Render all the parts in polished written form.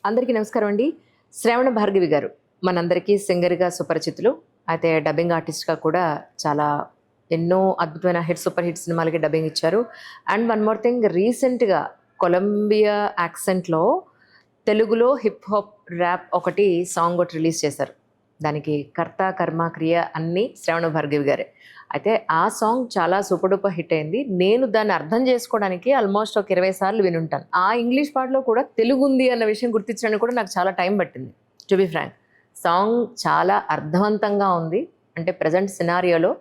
అందరికీ నమస్కారం అండి. శ్రావణ భార్గవి గారు మనందరికీ సింగర్‌గా సుపరిచితులు. అయితే డబ్బింగ్ ఆర్టిస్ట్‌గా కూడా చాలా ఎన్నో అద్భుతమైన సూపర్ హిట్ సినిమాలకి డబ్బింగ్ ఇచ్చారు. అండ్ వన్ మోర్ థింగ్, రీసెంట్‌గా కొలంబియా యాక్సెంట్‌లో తెలుగులో హిప్ హాప్ ర్యాప్ ఒకటి సాంగ్ రిలీజ్ చేశారు. దానికి కర్త, కర్మ, క్రియ అన్నీ శ్రావణ భార్గవి గారే. అయితే ఆ సాంగ్ చాలా సూపర్ డూపర్ హిట్ అయింది. నేను దాన్ని అర్థం చేసుకోవడానికి ఆల్మోస్ట్ ఒక 20 సార్లు వినుంటాను. ఆ ఇంగ్లీష్ పాటలో కూడా తెలుగు ఉంది అన్న విషయం గుర్తించడానికి కూడా నాకు చాలా టైం పట్టింది. టు బి ఫ్రాంక్, సాంగ్ చాలా అర్థవంతంగా ఉంది. అంటే ప్రజెంట్ సినారియోలో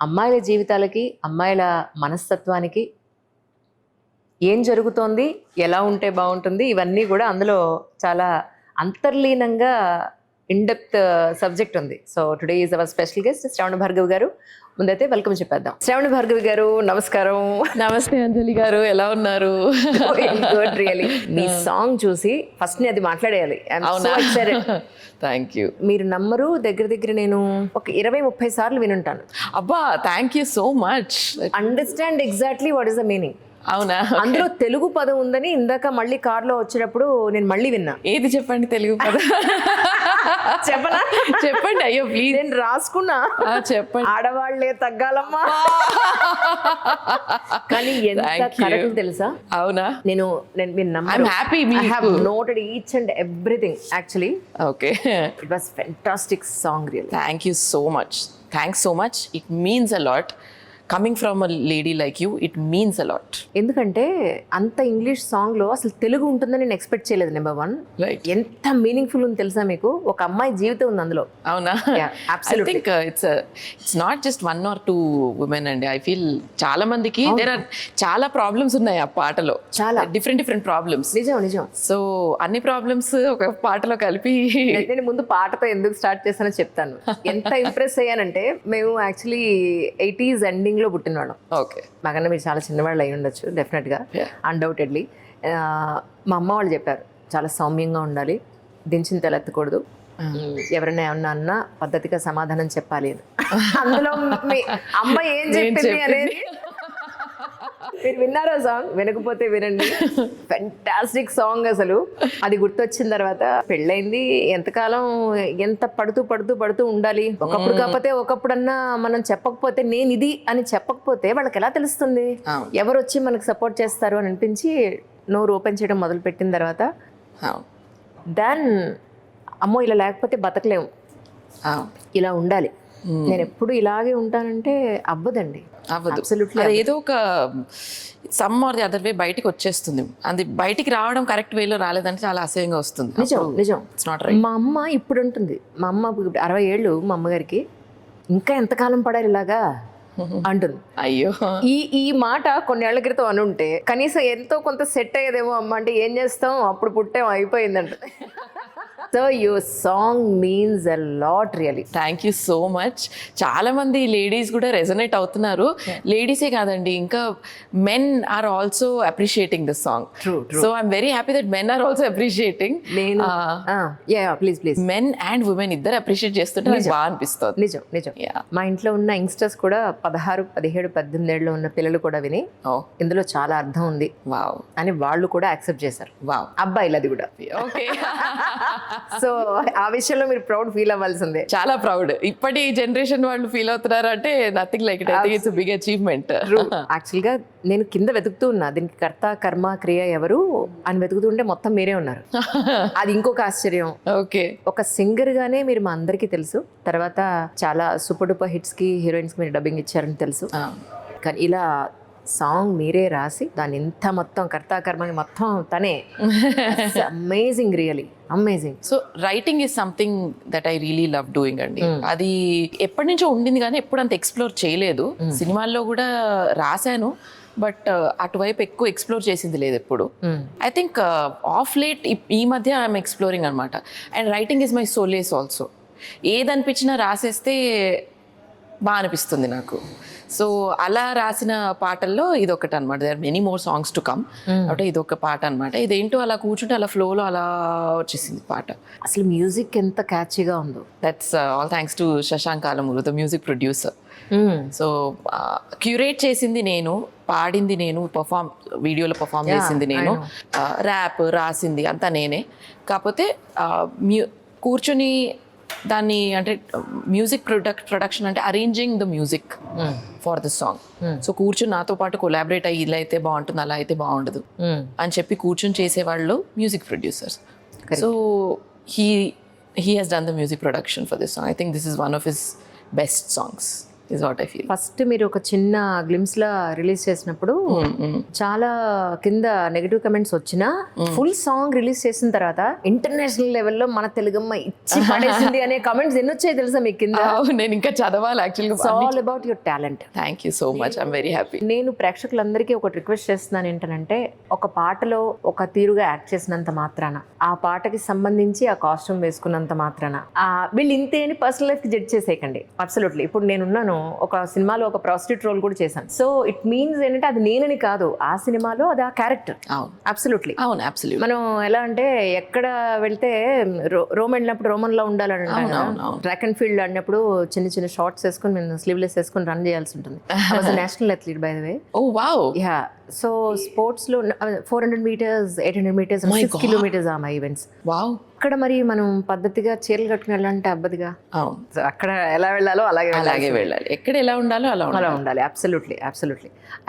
అమ్మాయిల జీవితాలకి, అమ్మాయిల మనస్తత్వానికి ఏం జరుగుతోంది, ఎలా ఉంటే బాగుంటుంది, ఇవన్నీ కూడా అందులో చాలా అంతర్లీనంగా ఇన్డెప్త్ సబ్జెక్ట్ ఉంది. So today is our special guest Shravana Bhargavi garu. ముందైతే వెల్కమ్ చెప్పేద్దాం. శ్రావణ భార్గవి గారు నమస్కారం. నమస్తే అంజలి గారు, ఎలా ఉన్నారు? Good really. మీ సాంగ్ చూసి ఫస్ట్ అది మాట్లాడేయాలి. Thank you. మీరు నమ్మరు, దగ్గర దగ్గర నేను ఒక 20-30 సార్లు వినుంటాను. అబ్బా, thank you so much. Understand exactly what is the meaning. అవునా? అందులో తెలుగు పదం ఉందని ఇందాక మళ్ళీ కార్లో వచ్చేటప్పుడు నేను మళ్ళీ విన్నా. ఏది చెప్పండి తెలుగు పదం? చెప్పనా? చెప్పండి, అయ్యో ప్లీజ్. నేను రాసుకున్నా. చెప్పండి. ఆడవాళ్లే తగ్గాలమ్మా. కానీ ఎంత కరెక్ట్ తెలుసా? అవునా? నేను మీరు నమ్మరు, happy. I have noted each and everything actually. Okay, it was fantastic song really. Thank you so much. Thanks so much. It means a lot. Coming from a lady like you, it means a lot. ఎందుకంటే అంత English సాంగ్లో అసలు తెలుగు ఉంటుందని నేను expect చేయలేదు. Number one, ఎంత meaningful ఉంది తెలుసా మీకు? ఒక అమ్మాయి జీవితం ఉంది అందులో. అవునా? I think it's not just 1 or 2 women అండి. ఐ ఫీల్ చాలా మందికి దేర్ ఆర్ చాలా ప్రాబ్లమ్స్ ఉన్నాయి ఆ పాటలో, చాలా డిఫరెంట్ ప్రాబ్లమ్స్. నిజం. సో అన్ని ప్రాబ్లమ్స్ ఒక పాటలో కలిపి. నేను ముందు పాటతో ఎందుకు స్టార్ట్ చేస్తానో చెప్తాను. ఎంత ఇంప్రెస్ అయ్యానంటే, మేము యాక్చువల్లీ 80s ఎండింగ్ లో పుట్టినవాళ్ళం. ఓకే, మాకన్నా మీరు చాలా చిన్నవాళ్ళు అయి ఉండొచ్చు డెఫినెట్గా, అన్డౌటెడ్లీ. మా అమ్మ వాళ్ళు చెప్పారు, చాలా సౌమ్యంగా ఉండాలి, దించిన తెలెత్తకూడదు, ఎవరైనా ఏమన్నా అన్నా పద్ధతిగా సమాధానం చెప్పాలి అని. అందులో మీ అమ్మ ఏం చెప్పింది అనేది మీరు విన్నారా? సాంగ్ వినకపోతే వినండి. ఫెంటాస్టిక్ సాంగ్ అసలు. అది గుర్తొచ్చిన తర్వాత పెళ్ళైంది, ఎంతకాలం ఎంత పడుతూ ఉండాలి. ఒకప్పుడు కాకపోతే ఒకప్పుడన్నా మనం చెప్పకపోతే, నేను ఇది అని చెప్పకపోతే వాళ్ళకి ఎలా తెలుస్తుంది? ఎవరు వచ్చి మనకు సపోర్ట్ చేస్తారు అని అనిపించి నోరు ఓపెన్ చేయడం మొదలు పెట్టిన తర్వాత దెన్ అమ్మో ఇలా లేకపోతే బతకలేము, ఇలా ఉండాలి, నేను ఎప్పుడు ఇలాగే ఉంటానంటే అవ్వదండి. అవ్వదు. ఏదో ఒక some or the other way బయటికి వచ్చేస్తుంది. అది బయటికి రావడం కరెక్ట్ వేలో రాలేదంటే చాలా అసహ్యంగా వస్తుంది. నిజం. It's not right. మా అమ్మ ఇప్పుడు ఉంటుంది, మా అమ్మ 60 ఏళ్ళు, మా అమ్మగారికి, ఇంకా ఎంతకాలం పడారు ఇలాగా అంటుంది. అయ్యో, ఈ మాట కొన్నేళ్ల క్రితం అని ఉంటే కనీసం ఎంతో కొంత సెట్ అయ్యేదేమో అమ్మ. అంటే ఏం చేస్తాం, అప్పుడు పుట్టాం, అయిపోయిందంట. So your song means a lot really. Thank you so much. చాలా మంది లేడీస్ కూడా రెజొనేట్ అవుతున్నారు. లేడీసే కాదండి, ఇంకా men are also appreciating this song. So I'm very happy that men are also appreciating. Please men and women ఇద్దరు appreciate చేస్తుంటే నాకు బాగా అనిపిస్తుంది. నిజం. మా ఇంట్లో ఉన్న యంగ్స్టర్స్ కూడా 16, 17, 18 ఏళ్ళు ఉన్న పిల్లలు కూడా విని ఇందులో చాలా అర్థం ఉంది అని వాళ్ళు కూడా యాక్సెప్ట్ చేశారు. అబ్బాయిలు అది కూడా. ఓకే. సో ఆ విషయంలో మీరు ప్రౌడ్ ఫీల్ అవ్వాల్సిందే. చాలా ప్రౌడ్. ఇప్పటి జనరేషన్ వాళ్ళు ఫీల్ అవుతున్నారు అంటే nothing like it. I think it's a big achievement. Actual గా నేను కింద వెతుకుతూ ఉన్నా, దీనికి కర్త, కర్మ, క్రియ ఎవరు అని వెతుకుతూ ఉంటే మొత్తం మీరే ఉన్నారు. అది ఇంకొక ఆశ్చర్యం. ఓకే, ఒక సింగర్ గానే మీరు మా అందరికీ తెలుసు, తర్వాత చాలా సూపర్ డూపర్ హిట్స్ కి, హీరోయిన్స్ కి మీరు డబ్బింగ్ ఇచ్చారని తెలుసు. కానీ ఇలా సాంగ్ మీరే రాసి దాన్ని ఇంత మొత్తం కర్త, కర్మని మొత్తం తనే, amazing, really amazing. So writing is something that I really love doing అండి. అది ఎప్పటి నుంచో ఉండింది కానీ ఎప్పుడు అంత ఎక్స్ప్లోర్ చేయలేదు. సినిమాల్లో కూడా రాశాను, బట్ అటువైపు ఎక్కువ ఎక్స్ప్లోర్ చేసింది లేదు ఎప్పుడు. ఐ థింక్ ఆఫ్ లేట్ ఈ మధ్య ఐఎమ్ ఎక్స్ప్లోరింగ్ అనమాట. And writing is my solace also. ఏదనిపించినా రాసేస్తే బాగా అనిపిస్తుంది నాకు. సో అలా రాసిన పాటల్లో ఇది ఒకటి అనమాట. There many more songs to come. అంటే ఇది ఒక పాట అనమాట. ఇదేంటో అలా కూర్చుంటే అలా ఫ్లోలో అలా వచ్చేసింది పాట. అసలు మ్యూజిక్ ఎంత క్యాచీగా ఉందో. That's all thanks to Shashank Kalamuru, the music producer. So curate చేసింది నేను, పాడింది నేను, వీడియోలో పర్ఫామ్ చేసింది నేను, ర్యాప్ రాసింది అంతా నేనే. కాకపోతే కూర్చొని దాన్ని అంటే మ్యూజిక్ ప్రొడక్షన్ అంటే arranging the music for the song. So కూర్చొని నాతో పాటు కొలాబరేట్ అయ్యి ఇలా అయితే బాగుంటుంది, అలా అయితే బాగుండదు అని చెప్పి కూర్చొని చేసేవాళ్ళు music producers. So he has done the music production for this song. I think this is one of his best songs is what I feel. First మీరు ఒక చిన్న గ్లిమ్స్ లా రిలీజ్ చేసినప్పుడు చాలా కింద నెగటివ్ కమెంట్స్ వచ్చినా ఫుల్ సాంగ్ రిలీజ్ చేసిన తర్వాత ఇంటర్నేషనల్ లెవెల్లో మన తెలుగమ్మ ఇచ్చి పడేసింది అనే కమెంట్స్ ఎన్ని వచ్చాయి తెలుసా మీకు కింద? నేను ఇంకా చదవాలి యాక్చువల్గా. All about your talent. Thank you so much, I'm very happy. నేను ప్రేక్షకులందరికీ ఒక రిక్వెస్ట్ చేస్తున్నాను ఏంటంటే, ఒక పాటలో ఒక తీరుగా యాక్ట్ చేసినంత మాత్రాన, ఆ పాటకి సంబంధించి ఆ కాస్ట్యూమ్ వేసుకున్నంత మాత్రాన వీళ్ళు ఇంతే అని పర్సనల్ లైఫ్ కి జడ్జ్ చేసేయకండి. అబ్సల్యూట్లీ. ఇప్పుడు నేనున్నాను, ఒక సినిమాలో ఒక ప్రాస్టిట్యూట్ రోల్ కూడా చేశాను. సో ఇట్ మీన్స్ ఏంటంటే అది నేనని కాదు, ఆ సినిమాలో అది ఆ క్యారెక్టర్. అబ్సల్యూట్లీ. అవును, అబ్సల్యూట్లీ. మనం ఎలా అంటే ఎక్కడ వెళ్తే రోమ్ వెళ్ళినప్పుడు రోమన్ లో ఉండాలని, ట్రాక్ అండ్ ఫీల్డ్ ఆడినప్పుడు చిన్న చిన్న షార్ట్స్ వేసుకొని నేను స్లీవ్లెస్ వేసుకొని రన్ చేయాల్సి ఉంటుంది. National athlete by the way. Oh wow. Yeah. So sports లో 400 meters, 800 meters, 6 kilometers uh my events. Wow. అక్కడ మరి మనం పద్ధతిగా చీరలు కట్టుకుని వెళ్ళాలంటే అబ్బదిగా. అవును. అక్కడ ఎలా వెళ్ళాలో అలాగే వెళ్ళాలి, ఎక్కడ ఎలా ఉండాలో అలా ఉండాలి. అబ్సల్యూట్లీ.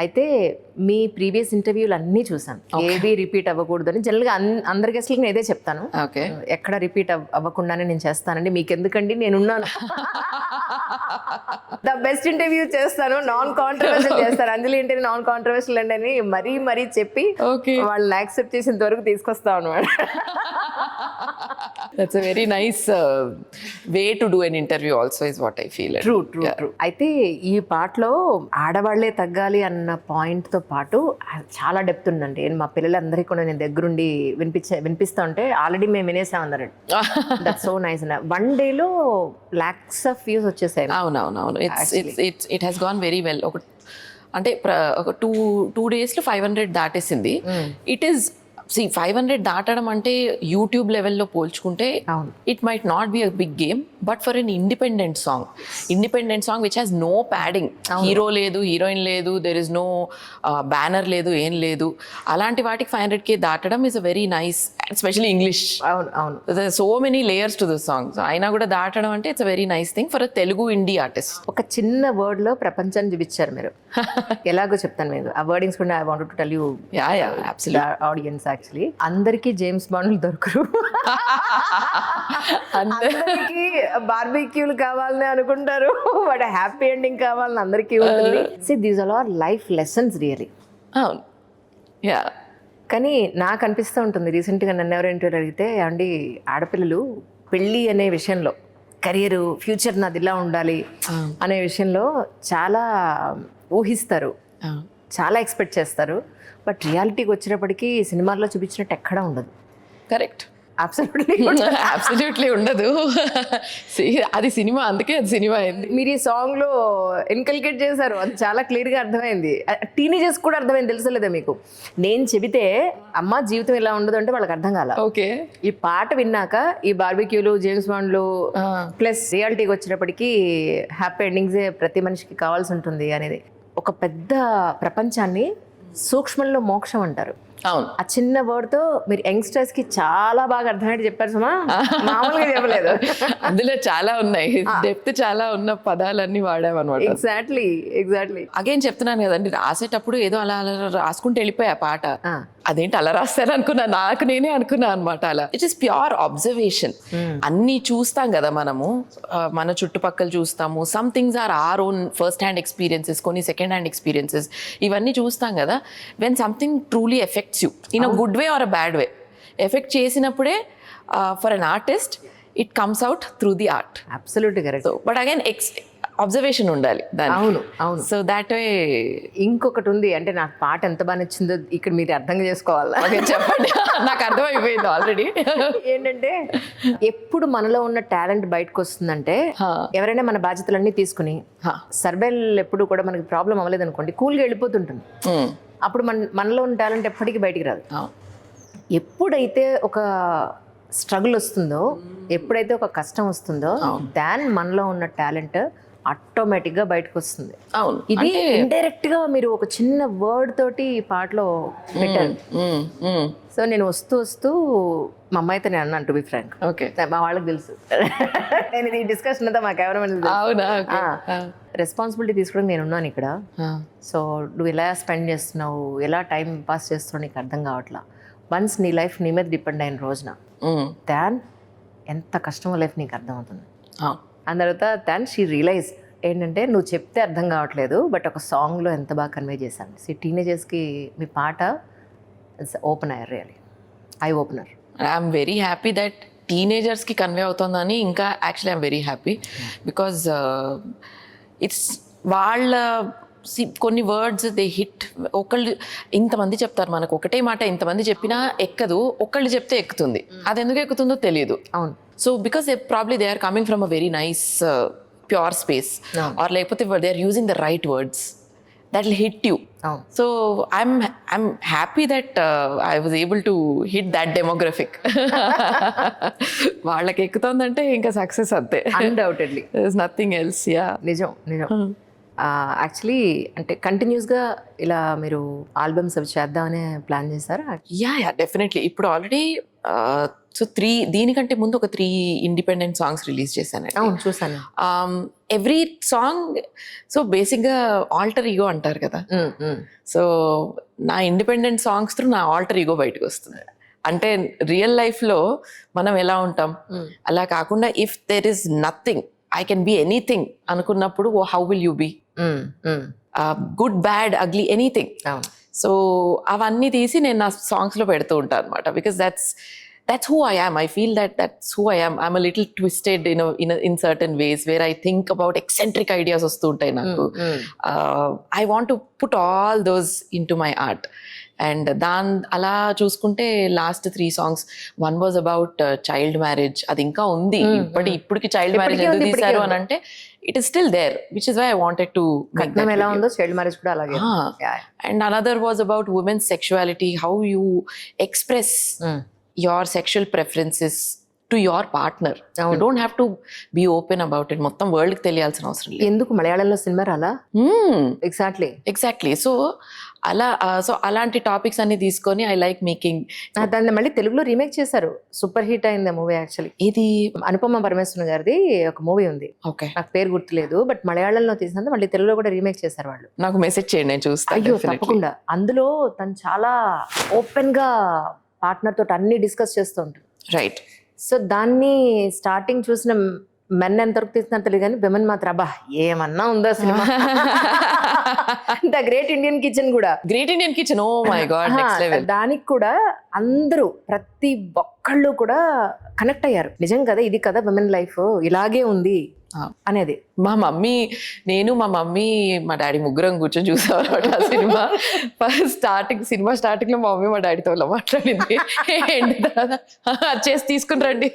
అయితే మీ ప్రీవియస్ ఇంటర్వ్యూలు అన్నీ చూసాను. ఏది రిపీట్ అవ్వకూడదు అని జనరల్గా అందరి గెస్ట్లకి నేను ఇదే చెప్తాను. ఓకే. ఎక్కడ రిపీట్ అవ్వకుండానే నేను చేస్తానండి. మీకు ఎందుకండి, నేనున్నాను. ద బెస్ట్ ఇంటర్వ్యూ చేస్తాను, నాన్ కాంట్రవర్షియల్ చేస్తాను. అందులో ఏంటంటే నాన్ కాంట్రవర్షియల్ అండి అని మరీ చెప్పి వాళ్ళని యాక్సెప్ట్ చేసేంత వరకు తీసుకొస్తాను అన్నమాట. That's a very nice way to do an interview also is what I feel. True. అయితే ఈ పాటలో ఆడవాళ్లే తగ్గాలి అన్న పాయింట్ తో పాటు చాలా డెప్త్ ఉందండి. మా పిల్లలందరికీ కూడా నేను దగ్గరుండి వినిపిస్తా ఉంటే ఆల్రెడీ మేము వినేసాం అందరం. That's so nice. 1 day లో lakhs of views వచ్చేసాయి. అవునవును. It has gone very well. అంటే ఒక 2 days లో 500 దాటేసింది. ఇట్ ఈస్ 500 దాటడం అంటే యూట్యూబ్ లెవెల్లో పోల్చుకుంటే it might not be a big game, but for an independent song which has no padding, hero లేదు, హీరోయిన్ లేదు, దెర్ ఇస్ నో బ్యానర్ లేదు, ఏం లేదు, అలాంటి వాటికి 500K దాటడం is a very nice, especially English. అవును. So many layers to this song. So అయినా కూడా దాటడం అంటే it's a very nice thing for a Telugu indie artist. ఒక చిన్న వర్డ్ లో ప్రపంచాన్ని చూపించారు మీరు. ఎలాగో చెప్తాను మీరు ఆ వర్డింగ్స్ కూడా. I wanted to tell you audience, actually అందరికీ జేమ్స్ బాండ్లు దొరకరు, అందరికీ బార్బిక్యూలు కావాలని అనుకుంటారు, బట్ హ్యాపీ ఎండింగ్ కావాలని అందరికీ ఉంటుంది. See these are all life lessons really. అవును. యా. కానీ నాకు అనిపిస్తూ ఉంటుంది, రీసెంట్గా నన్ను ఎవరు ఇంటర్వ్యూ అడిగితే, అండి ఆడపిల్లలు పెళ్ళి అనే విషయంలో, కెరియర్ ఫ్యూచర్ నాది ఇలా ఉండాలి అనే విషయంలో చాలా ఊహిస్తారు, చాలా ఎక్స్పెక్ట్ చేస్తారు, బట్ రియాలిటీకి వచ్చేటప్పటికి సినిమాల్లో చూపించినట్టు ఎక్కడా ఉండదు. కరెక్ట్. అబ్సల్యూట్లీ ఉండదు. అది సినిమా, అందుకే అది సినిమా అయింది. మీరు ఈ సాంగ్ లో ఇన్కల్కేట్ చేశారు, అది చాలా క్లియర్ గా అర్థమైంది. టీనేజర్స్ కూడా అర్థమైంది, తెలుసలేదా మీకు? నేను చెబితే అమ్మ జీవితం ఇలా ఉండదు అంటే వాళ్ళకి అర్థం కాల. ఓకే. ఈ పాట విన్నాక ఈ బార్బిక్యూలు, జేమ్స్ బాండ్లు ప్లస్ రియాలిటీకి వచ్చేటప్పటికి హ్యాపీ ఎండింగ్సే ప్రతి మనిషికి కావాల్సి ఉంటుంది అనేది. ఒక పెద్ద ప్రపంచాన్ని సూక్ష్మంలో మోక్షం అంటారు. అవును. ఆ చిన్న వర్డ్ తో మీరు యంగ్స్టర్స్ కి చాలా బాగా అర్థమయ్యేది చెప్పారు సుమా, మామూలుగా చెప్పలేదు. అందులో చాలా ఉన్నాయి, డెప్త్ చాలా ఉన్న పదాలన్నీ వాడామన్నమాట. ఎగ్జాక్ట్లీ. అగైన్ చెప్తున్నాను కదండి, రాసేటప్పుడు ఏదో అలా రాసుకుంటూ వెళ్ళిపోయా పాట. అదేంటి అలా రాస్తాను అనుకున్నా, నాకు నేనే అనుకున్నా అనమాట. అలా ఇట్ ఈస్ ప్యూర్ అబ్జర్వేషన్. అన్ని చూస్తాం కదా మనము, మన చుట్టుపక్కల చూస్తాము. Some things are our own first hand experiences, కొన్ని సెకండ్ హ్యాండ్ ఎక్స్పీరియన్సెస్, ఇవన్నీ చూస్తాం కదా. When something truly affects you in a good way or a bad way, affect చేసినప్పుడే for an artist it comes out through the art. Absolutely correct. But again observation ఉండాలి దాని. అవును అవును. So that way. ఇంకొకటి ఉంది, అంటే నాకు పాట ఎంత బాగా నచ్చిందో ఇక్కడ మీరు అర్థం చేసుకోవాలా. ఓకే చెప్పండి. నాకు అర్థమైపోయింది ఆల్రెడీ. ఏంటంటే ఎప్పుడు మనలో ఉన్న టాలెంట్ బయటకు వస్తుందంటే ఎవరైనా మన బాధ్యతలన్నీ తీసుకుని సర్వేల్ ఎప్పుడు కూడా మనకి ప్రాబ్లం అవ్వలేదు అనుకోండి, కూల్గా వెళ్ళిపోతుంటుంది. అప్పుడు మనలో ఉన్న టాలెంట్ ఎప్పటికీ బయటికి రాదు. ఎప్పుడైతే ఒక స్ట్రగుల్ వస్తుందో, ఎప్పుడైతే ఒక కష్టం వస్తుందో, దాని మనలో ఉన్న టాలెంట్ ఆటోమేటిక్గా బయటకు వస్తుంది. అవును. ఇది ఇండైరెక్ట్ గా మీరు ఒక చిన్న వర్డ్ తోటి ఈ పాటలో పెట్టారు. సో నేను వస్తూ మా అమ్మాయితో నేను అన్నాను, టు బి ఫ్రాంక్. ఓకే. మా వాళ్ళకి తెలుసు నేను ఇది డిస్కషన్ అంతా మా కెమెరామెన్ రెస్పాన్సిబిలిటీ తీసుకోవడం నేను ఉన్నాను ఇక్కడ. సో నువ్వు ఎలా స్పెండ్ చేస్తున్నావు, ఎలా టైం పాస్ చేస్తున్నావు నీకు అర్థం కావట్లా. వన్స్ నీ లైఫ్ నీ మీద డిపెండ్ అయిన రోజున దాన్ ఎంత కష్టమో లైఫ్ నీకు అర్థమవుతుంది. అండ్ తర్వాత షీ రియలైజ్ ఏంటంటే నువ్వు చెప్తే అర్థం కావట్లేదు, బట్ ఒక సాంగ్లో ఎంత బాగా కన్వే చేశాను. టీనేజర్స్కి మీ పాట ఓపెన్ అయ్యారు, really eye opener. I'm very happy that టీనేజర్స్కి కన్వే అవుతుందని. ఇంకా actually I'm very happy because it's వాళ్ళ కొన్ని వర్డ్స్ దే హిట్. ఒకళ్ళు ఇంతమంది చెప్తారు మనకు ఒకటే మాట, ఇంతమంది చెప్పినా ఎక్కదు, ఒకళ్ళు చెప్తే ఎక్కుతుంది. అది ఎందుకు ఎక్కుతుందో తెలియదు. అవును. So because probably they are coming from a very nice pure space, or లేకపోతే they are using the right words that will hit you. So I'm happy that I was able to hit that demographic. వాళ్ళకి ఎక్కుతుందంటే ఇంకా success అంతే, undoubtedly. there is nothing else. Yeah, నిజం. Actually అంటే కంటిన్యూస్గా ఇలా మీరు albums అవి చేద్దామనే ప్లాన్ చేశారా? Yeah definitely. ఇప్పుడు ఆల్రెడీ సో 3 దీనికంటే ముందు ఒక 3 ఇండిపెండెంట్ సాంగ్స్ రిలీజ్ చేశాను. అవును, చూసాను. ఎవ్రీ సాంగ్ సో బేసిక్గా ఆల్టర్ ఈగో అంటారు కదా. సో నా ఇండిపెండెంట్ సాంగ్స్ త్రూ నా ఆల్టర్ ఈగో బయటకు వస్తుంది. అంటే రియల్ లైఫ్లో మనం ఎలా ఉంటాం అలా కాకుండా, if there is nothing, I can be anything అనుకున్నప్పుడు how will you be, good bad ugly anything. So అవన్నీ తీసి నేను నా సాంగ్స్లో పెడుతూ ఉంటాను అనమాట. Because that's who I am. I feel that's who I am. I'm a little twisted in certain ways where I think about eccentric ideas వస్తూ ఉంటాయి నాకు. I want to put all those into my art. And అలా చూసుకుంటే last 3 songs, one was about child marriage. అది ఇంకా ఉంది. ఇప్పటికి child marriage ఎందుకు తీశారు అని అంటే it is still there, which is why I wanted to make that ఎలా ఉందో child marriage కూడా అలాగే. And another was about women's sexuality, how you express your sexual preferences to your partner. You don't have to be open about it. మొత్తం world కి తెలియాల్సిన అవసరం లేదు. ఎందుకు మలయాళంలో సినిమా రాలా? ఎగ్జాక్ట్లీ. సో అలాంటి టాపిక్స్ అన్ని తీసుకొని ఐ లైక్ మేకింగ్. దాన్ని మళ్ళీ తెలుగులో రీమేక్ చేశారు, సూపర్ హిట్ అయింది మూవీ. యాక్చువల్లీ ఇది అనుపమ పరమేశ్వరన్ గారిది ఒక మూవీ ఉంది. ఓకే, నాకు పేరు గుర్తులేదు, బట్ మలయాళంలో తీసినంత మళ్ళీ తెలుగులో కూడా రీమేక్ చేశారు వాళ్ళు. నాకు మెసేజ్ చేయండి, నేను చూస్తాను. అయ్యో తప్పకుండా. అందులో తను చాలా ఓపెన్ గా పార్ట్నర్ తోటి అన్ని డిస్కస్ చేస్తూ ఉంటుంది. రైట్. సో దాన్ని స్టార్టింగ్ చూసిన మెన్ ఎంతవరకు తీసినా తెలియదు, కానీ విమెన్ మాత్రం అబ్బా ఏమన్నా ఉందో cinema. The great Indian kitchen కూడా, great Indian kitchen, oh my god, next level. దానికి కూడా అందరూ ప్రతి ఒక్కళ్ళు కూడా కనెక్ట్ అయ్యారు. నిజం కదా, ఇది కదా విమెన్ లైఫ్ ఇలాగే ఉంది అనేది. మా మమ్మీ, నేను మా మమ్మీ మా డాడీ ముగ్గురం కూర్చొని చూసేవారు ఆ సినిమా. సినిమా స్టార్టింగ్ లో మా మమ్మీ మా డాడీతో మాట్లాడింది, చేసి తీసుకుని రండి,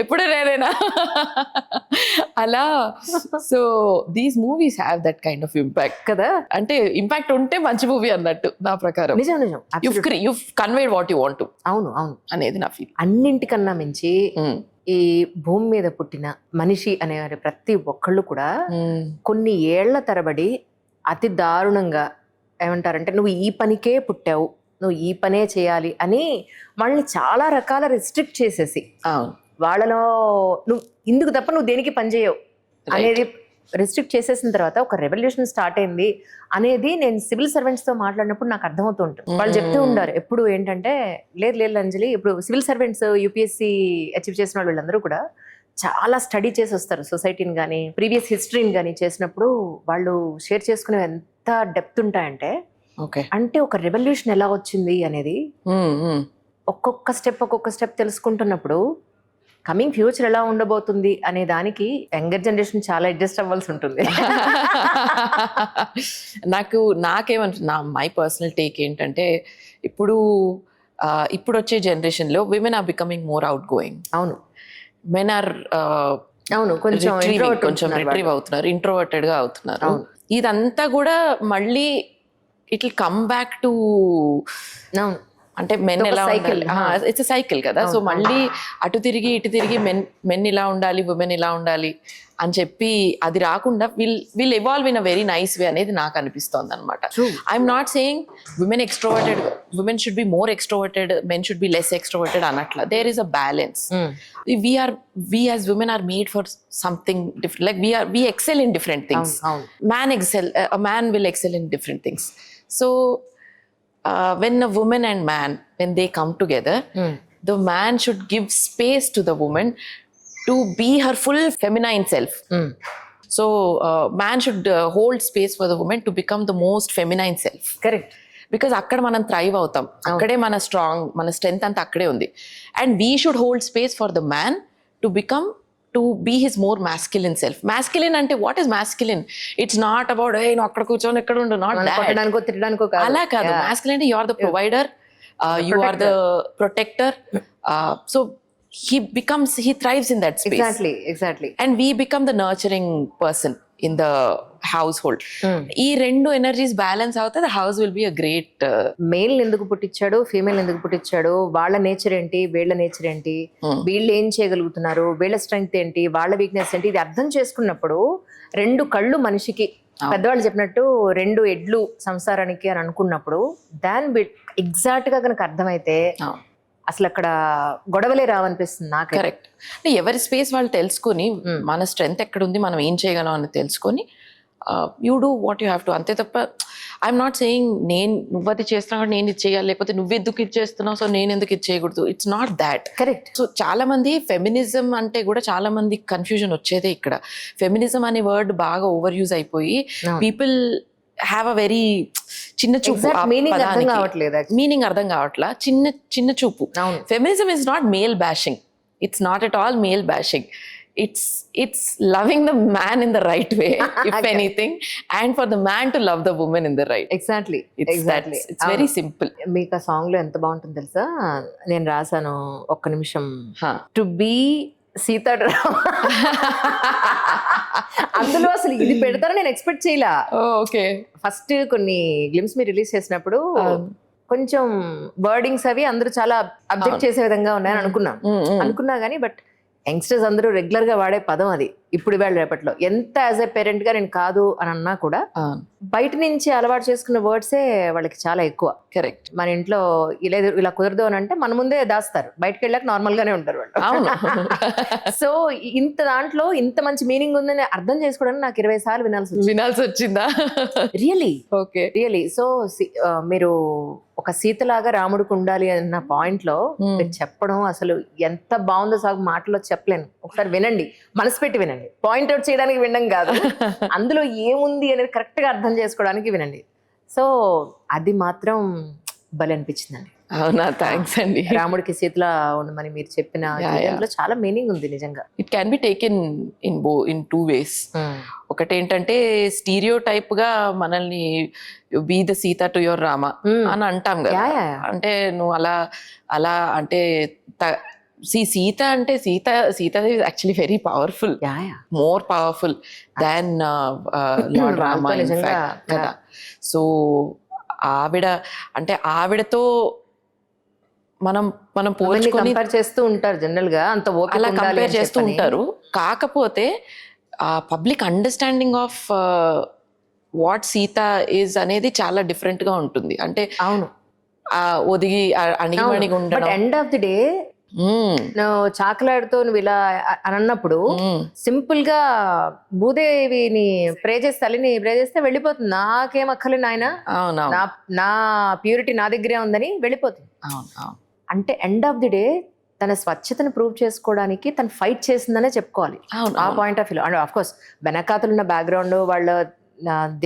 ఎప్పుడే నేనేనా అలా. So these movies have that kind of impact కదా. అంటే ఇంపాక్ట్ ఉంటే మంచి మూవీ అన్నట్టు నా ప్రకారం. నిజం. you've conveyed what you want to. అవును అనేది నా ఫీల్. అన్నింటికన్నా మించి ఈ భూమి మీద పుట్టిన మనిషి అనే ప్రతి ఒక్కళ్ళు కూడా కొన్ని ఏళ్ల తరబడి అతి దారుణంగా ఏమంటారంటే నువ్వు ఈ పనికే పుట్టావు, నువ్వు ఈ పనే చేయాలి అని వాళ్ళని చాలా రకాల రెస్ట్రిక్ట్ చేసేసి వాళ్ళలో నువ్వు ఇందుకు తప్ప నువ్వు దేనికి పని చేయవు అనేది రెస్ట్రిక్ట్ చేసేసిన తర్వాత ఒక రెవల్యూషన్ స్టార్ట్ అయింది అనేది నేను సివిల్ సర్వెంట్స్తో మాట్లాడినప్పుడు నాకు అర్థమవుతూ ఉంటుంది. వాళ్ళు చెప్తూ ఉంటారు ఎప్పుడు ఏంటంటే, లేదు అంజలి, ఇప్పుడు సివిల్ సర్వెంట్స్ యూపీఎస్సీ అచీవ్ చేసిన వీళ్ళందరూ కూడా చాలా స్టడీ చేసి వస్తారు సొసైటీని కానీ ప్రీవియస్ హిస్టరీని కానీ. చేసినప్పుడు వాళ్ళు షేర్ చేసుకునే ఎంత డెప్త్ ఉంటాయంటే, అంటే ఒక రెవల్యూషన్ ఎలా వచ్చింది అనేది ఒక్కొక్క స్టెప్ తెలుసుకుంటున్నప్పుడు కమింగ్ ఫ్యూచర్ ఎలా ఉండబోతుంది అనే దానికి యంగర్ జనరేషన్ చాలా అడ్జస్ట్ అవ్వాల్సి ఉంటుంది. నాకేమంటున్నా మై పర్సనల్ టేక్ ఏంటంటే ఇప్పుడు వచ్చే జనరేషన్లో women are becoming more outgoing. అవును, మెన్ ఆర్ అవును, కొంచెం రిట్రీవ్ అవుతున్నారు, ఇంట్రోవర్టెడ్ గా అవుతున్నారు. ఇదంతా కూడా మళ్ళీ it will come back to అవును అంటే మెన్ ఎలా ఉండాలి, ఇట్స్ సైకిల్ కదా. సో మళ్ళీ అటు తిరిగి ఇటు తిరిగి మెన్ ఇలా ఉండాలి, ఉమెన్ ఇలా ఉండాలి అని చెప్పి అది రాకుండా will evolve in a very nice way అనేది నాకు అనిపిస్తోంది అనమాట. I'm not saying women should be more extroverted, men should be less extroverted అనట్లా. There is a balance. we as women are made for something different. Like we excel in different things. A man will excel in different things. So when a woman and man, when they come together, the man should give space to the woman to be her full feminine self. So man should hold space for the woman to become the most feminine self. Correct. Because అక్కడ మనం thrive అవుతాం, అక్కడే మన strength అంతా అక్కడే ఉంది. And we should hold space for the man to be his more masculine self. Masculine అంటే what is masculine? It's not about నువ్వు అక్కడ కూర్చొని ఎక్కడ ఉండు, నాట్ అలా కాదు. మాస్క్యులిన్ అంటే you are the provider, you are the protector. So he thrives in that space. Exactly. And we become the nurturing person in the household. ఈ రెండు ఎనర్జీస్ బ్యాలెన్స్ అవుతే the house will be a great male ఎందుకు పుట్టించాడు, female ఎందుకు పుట్టించాడు, వాళ్ళ nature ఏంటి, వీళ్ళ నేచర్ ఏంటి, వీళ్ళు ఏం చేయగలుగుతున్నారు, వీళ్ళ స్ట్రెంగ్త్ ఏంటి, వాళ్ళ వీక్నెస్ ఏంటి, ఇది అర్థం చేసుకున్నప్పుడు రెండు కళ్ళు మనిషికి పెద్దవాళ్ళు చెప్పినట్టు రెండు ఎడ్లు సంసారానికి అని అనుకున్నప్పుడు దాని ఎగ్జాక్ట్ గా కనుక అర్థమైతే అసలు అక్కడ గొడవలే రావనిపిస్తుంది నాకు. కరెక్ట్. అంటే ఎవరి స్పేస్ వాళ్ళు తెలుసుకొని మన స్ట్రెంగ్త్ ఎక్కడ ఉంది, మనం ఏం చేయగలం అని తెలుసుకొని you do what you have to. అంతే తప్ప ఐఎమ్ నాట్ సేయింగ్ నువ్వు అది చేస్తున్నావు నేను ఇది చేయాలి, లేకపోతే నువ్వు ఎందుకు ఇది చేస్తున్నావు సో నేను ఎందుకు ఇది చేయకూడదు. It's not that. Correct. So చాలా మంది ఫెమినిజం అంటే కూడా చాలా మంది కన్ఫ్యూజన్ వచ్చేదే ఇక్కడ. ఫెమినిజం అనే వర్డ్ బాగా ఓవర్ యూజ్ అయిపోయి పీపుల్ హ్యావ్ అ వెరీ చిన్న చూపు, మీనింగ్ అర్థం కావట్లా, చిన్న చూపు. Feminism is not male bashing, it's not at all male bashing. It's loving the man in the right way, if anything, and for the man to love the woman in the right. Exactly. It's very simple. మీకు ఆ song లో ఎంత బాగుంటుంది తెలుసా? నేను రాసాను, ఒక్క నిమిషం. టు బీ సీత అందులో అసలు ఇది పెడతారని నేను ఎక్స్పెక్ట్ చేయలే. ఓకే. ఫస్ట్ కొన్ని గ్లిమ్స్ మీరు రిలీజ్ చేసినప్పుడు కొంచెం వర్డింగ్స్ అవి అందరూ చాలా అబ్జెక్ట్ చేసే విధంగా ఉన్నాయని అనుకున్నా కానీ బట్ యంగ్స్టర్స్ అందరూ రెగ్యులర్ గా వాడే పదం అది. ఇప్పుడు వేళ రేపట్లో ఎంత యాజ్ ఎ పేరెంట్ గా నేను కాదు అని అన్నా కూడా బయట నుంచి అలవాటు చేసుకున్న వర్డ్సే వాళ్ళకి చాలా ఎక్కువ. కరెక్ట్. మన ఇంట్లో ఇలా కుదరదు అని అంటే మన ముందే దాస్తారు, బయటకు వెళ్ళాక నార్మల్ గానే ఉంటారు వాళ్ళు. సో ఇంత దాంట్లో ఇంత మంచి మీనింగ్ ఉందని అర్థం చేసుకోవడానికి నాకు 20 సార్లు వినాల్సి వచ్చిందా? రియలీ. ఓకే. రియలీ. సో మీరు ఒక సీతలాగా రాముడికి ఉండాలి అన్న పాయింట్ లో మీరు చెప్పడం అసలు ఎంత బాగుందో సాగు మాటలో చెప్పలేను. ఒకసారి వినండి, మనసు పెట్టి వినండి. పాయింట్అవుట్ చేయడానికి వినడం కాదు, అందులో ఏముంది అనేది కరెక్ట్ గా అర్థం చేసుకోవడానికి వినండి. సో అది మాత్రం భలే అనిపించిందండి. అవునా? థ్యాంక్స్ అండి. రాముడికి సీతలా ఉండమని మీరు చెప్పిన దాంట్లో చాలా మీనింగ్ ఉంది నిజంగా. It can be taken in two ways. ఒకటి ఏంటంటే స్టీరియో టైప్ గా మనల్ని be the Sita to your Rama అని అంటాం కదా. అంటే నువ్వు అలా అంటే సీత అంటే Sita actually very powerful, more powerful than lord Rama కదా. సో ఆవిడతో మనం పోల్చుకొని కంపేర్ చేస్తూ ఉంటారు జనరల్ గా, అంత అలా కంపేర్ చేస్తూ ఉంటారు. కాకపోతే public understanding of what Sita is అనేది చాలా డిఫరెంట్ గా ఉంటుంది. అంటే అవును, ఒదిగి అణిగిమణిగి ఉండడం. ఎండ్ ఆఫ్ ది డే నువ్వు చాకలాడుతో నువ్వు ఇలా అని అన్నప్పుడు సింపుల్ గా భూదేవిని ప్రే చేస్తే, తల్లిని ప్రే చేస్తే వెళ్ళిపోతుంది. నాకేం అక్కర్లేదు నాయన, నా ప్యూరిటీ నా దగ్గరే ఉందని వెళ్ళిపోతుంది. అంటే ఎండ్ ఆఫ్ ది డే తన స్వచ్ఛతను ప్రూవ్ చేసుకోవడానికి తను ఫైట్ చేసిందనే చెప్పుకోవాలి ఆ point of view. And of course వెనకాతలున్న బ్యాక్గ్రౌండ్, వాళ్ళ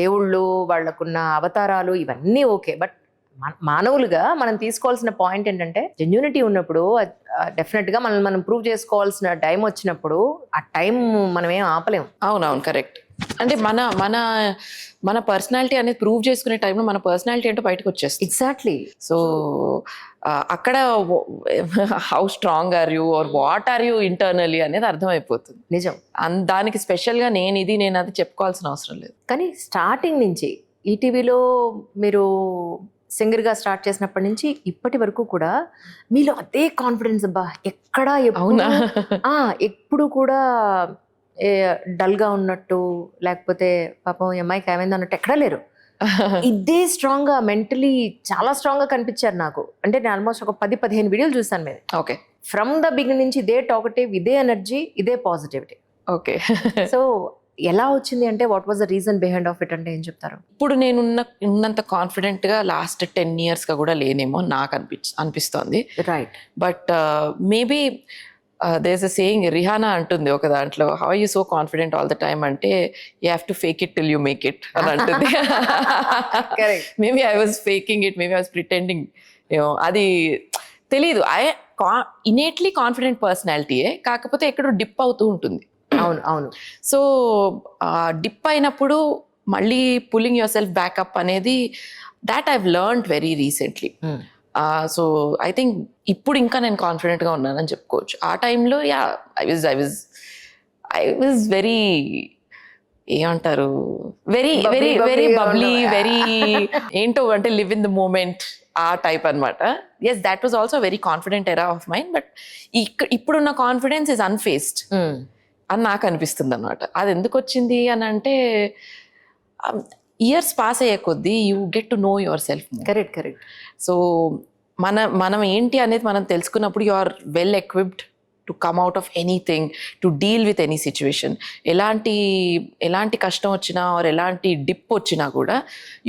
దేవుళ్ళు, వాళ్ళకున్న అవతారాలు ఇవన్నీ ఓకే, బట్ మానవులుగా మనం తీసుకోవాల్సిన పాయింట్ ఏంటంటే జెన్యూనిటీ ఉన్నప్పుడు డెఫినెట్ గా మనం ప్రూవ్ చేసుకోవాల్సిన టైం వచ్చినప్పుడు ఆ టైం మనం ఏం ఆపలేం. అవునవును, కరెక్ట్. అంటే మన మన మన పర్సనాలిటీ అనేది ప్రూవ్ చేసుకునే టైంలో మన పర్సనాలిటీ ఏంటో బయటకు వచ్చేస్తుంది. ఎగ్జాక్ట్లీ. సో అక్కడ how strong are you or what are you internally అనేది అర్థమైపోతుంది. నిజం. దానికి స్పెషల్గా నేను అది చెప్పుకోవాల్సిన అవసరం లేదు. కానీ స్టార్టింగ్ నుంచి ఈటీవీలో మీరు సింగర్గా స్టార్ట్ చేసినప్పటి నుంచి ఇప్పటి వరకు కూడా మీలో అదే కాన్ఫిడెన్స్ అబ్బా, ఎక్కడా అవునా? ఎప్పుడు కూడా డల్గా ఉన్నట్టు లేకపోతే పాపం ఈ అమ్మాయికి ఏమైంది అన్నట్టు ఎక్కడా లేరు. ఇదే స్ట్రాంగ్ గా మెంటలీ చాలా స్ట్రాంగ్ గా కనిపించారు నాకు. అంటే నేను ఆల్మోస్ట్ ఒక 10-15 వీడియోలు చూసాను మీరు. ఓకే. ఫ్రమ్ ద బిగినింగ్ నుంచి ఇదే టాకటివ్, ఇదే ఎనర్జీ, ఇదే పాజిటివిటీ. ఓకే. సో ఎలా వచ్చింది అంటే what was the reason behind of it అంటే ఏం చెప్తారు? ఇప్పుడు నేను ఉన్నంత కాన్ఫిడెంట్ గా లాస్ట్ 10 years గా కూడా లేనేమో నాకు అనిపిస్తోంది. Right. But maybe there is a saying, Rihanna అంటుంది ఒక దాంట్లో, how are you so confident all the time అంటే, you have to fake it till you make it అని అంటుంది. Maybe I was faking it, maybe I was pretending, అది తెలీదు. ఇనేట్లీ confident పర్సనాలిటీయే, కాకపోతే ఎక్కడో డిప్ అవుతూ ఉంటుంది. అవును అవును. సో డిప్ అయినప్పుడు మళ్ళీ పుల్లింగ్ యువర్ సెల్ఫ్ బ్యాకప్ అనేది, that I've learned very recently. So I think ఇప్పుడు ఇంకా నేను కాన్ఫిడెంట్గా ఉన్నానని చెప్పుకోవచ్చు. ఆ టైంలో యా ఐ వాజ్ వెరీ, ఏమంటారు, very very very bubbly, very ఏంటో అంటే లివ్ ఇన్ ద మూమెంట్, ఆ టైప్ అనమాట. Yes, that was also very confident era of mind. But ఇప్పుడున్న కాన్ఫిడెన్స్ ఇస్ అన్ఫేస్డ్ అని నాకు అనిపిస్తుంది అనమాట. అది ఎందుకు వచ్చింది అని అంటే, ఇయర్స్ పాస్ అయ్యే కొద్దీ you get to know yourself. Correct correct. So మనం ఏంటి అనేది మనం తెలుసుకున్నప్పుడు you are well equipped to come out of anything, to deal with any situation. ఎలాంటి కష్టం వచ్చినా ఆర్ ఎలాంటి డిప్ వచ్చినా కూడా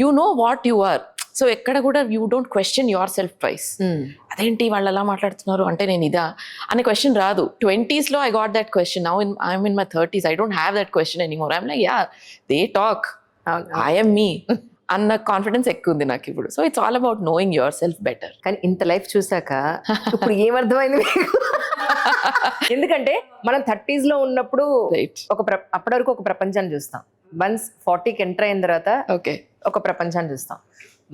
you know what you are. So ఎక్కడ కూడా you don't question yourself twice. అదేంటి వాళ్ళు ఎలా మాట్లాడుతున్నారు అంటే నేను ఇదా అనే క్వశ్చన్ రాదు. 20s లో I got that question. Now I'm in my 30s, I don't have that question anymore. I'm like, yeah, they talk, I'm me అన్న కాన్ఫిడెన్స్ ఎక్కువ ఉంది నాకు ఇప్పుడు. So it's all about knowing yourself better. కానీ ఇంత life చూసాక ఇప్పుడు ఏమర్థమైంది మీకు? ఎందుకంటే మనం 30s లో ఉన్నప్పుడు అప్పటి వరకు ఒక ప్రపంచాన్ని చూస్తాం. వన్స్ 40కి ఎంటర్ అయిన తర్వాత ఓకే ఒక ప్రపంచాన్ని చూస్తాం.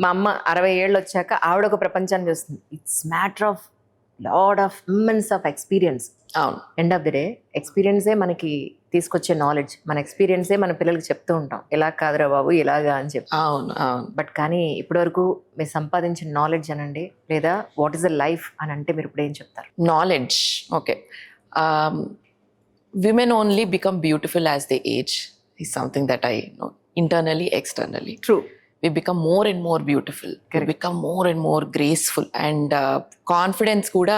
మా అమ్మ 60 ఏళ్ళు వచ్చాక ఆవిడ ఒక ప్రపంచాన్ని చూస్తుంది. It's matter of lot of immense of experience. అవును. ఎండ్ ఆఫ్ ది డే ఎక్స్పీరియన్సే మనకి తీసుకొచ్చే నాలెడ్జ్. మన ఎక్స్పీరియన్సే మన పిల్లలకి చెప్తూ ఉంటాం, ఇలా కాదురా బాబు ఇలాగా అని చెప్పి. అవును అవును. బట్ కానీ ఇప్పటి వరకు మీరు సంపాదించిన నాలెడ్జ్ అనండి, లేదా వాట్ ఈస్ ద లైఫ్ అని అంటే మీరు ఇప్పుడు ఏం చెప్తారు? Knowledge. Okay. Women only become beautiful as they age is something that I know, internally, externally. True. We become more and more beautiful. Correct. We become more and more graceful. And confidence kuda,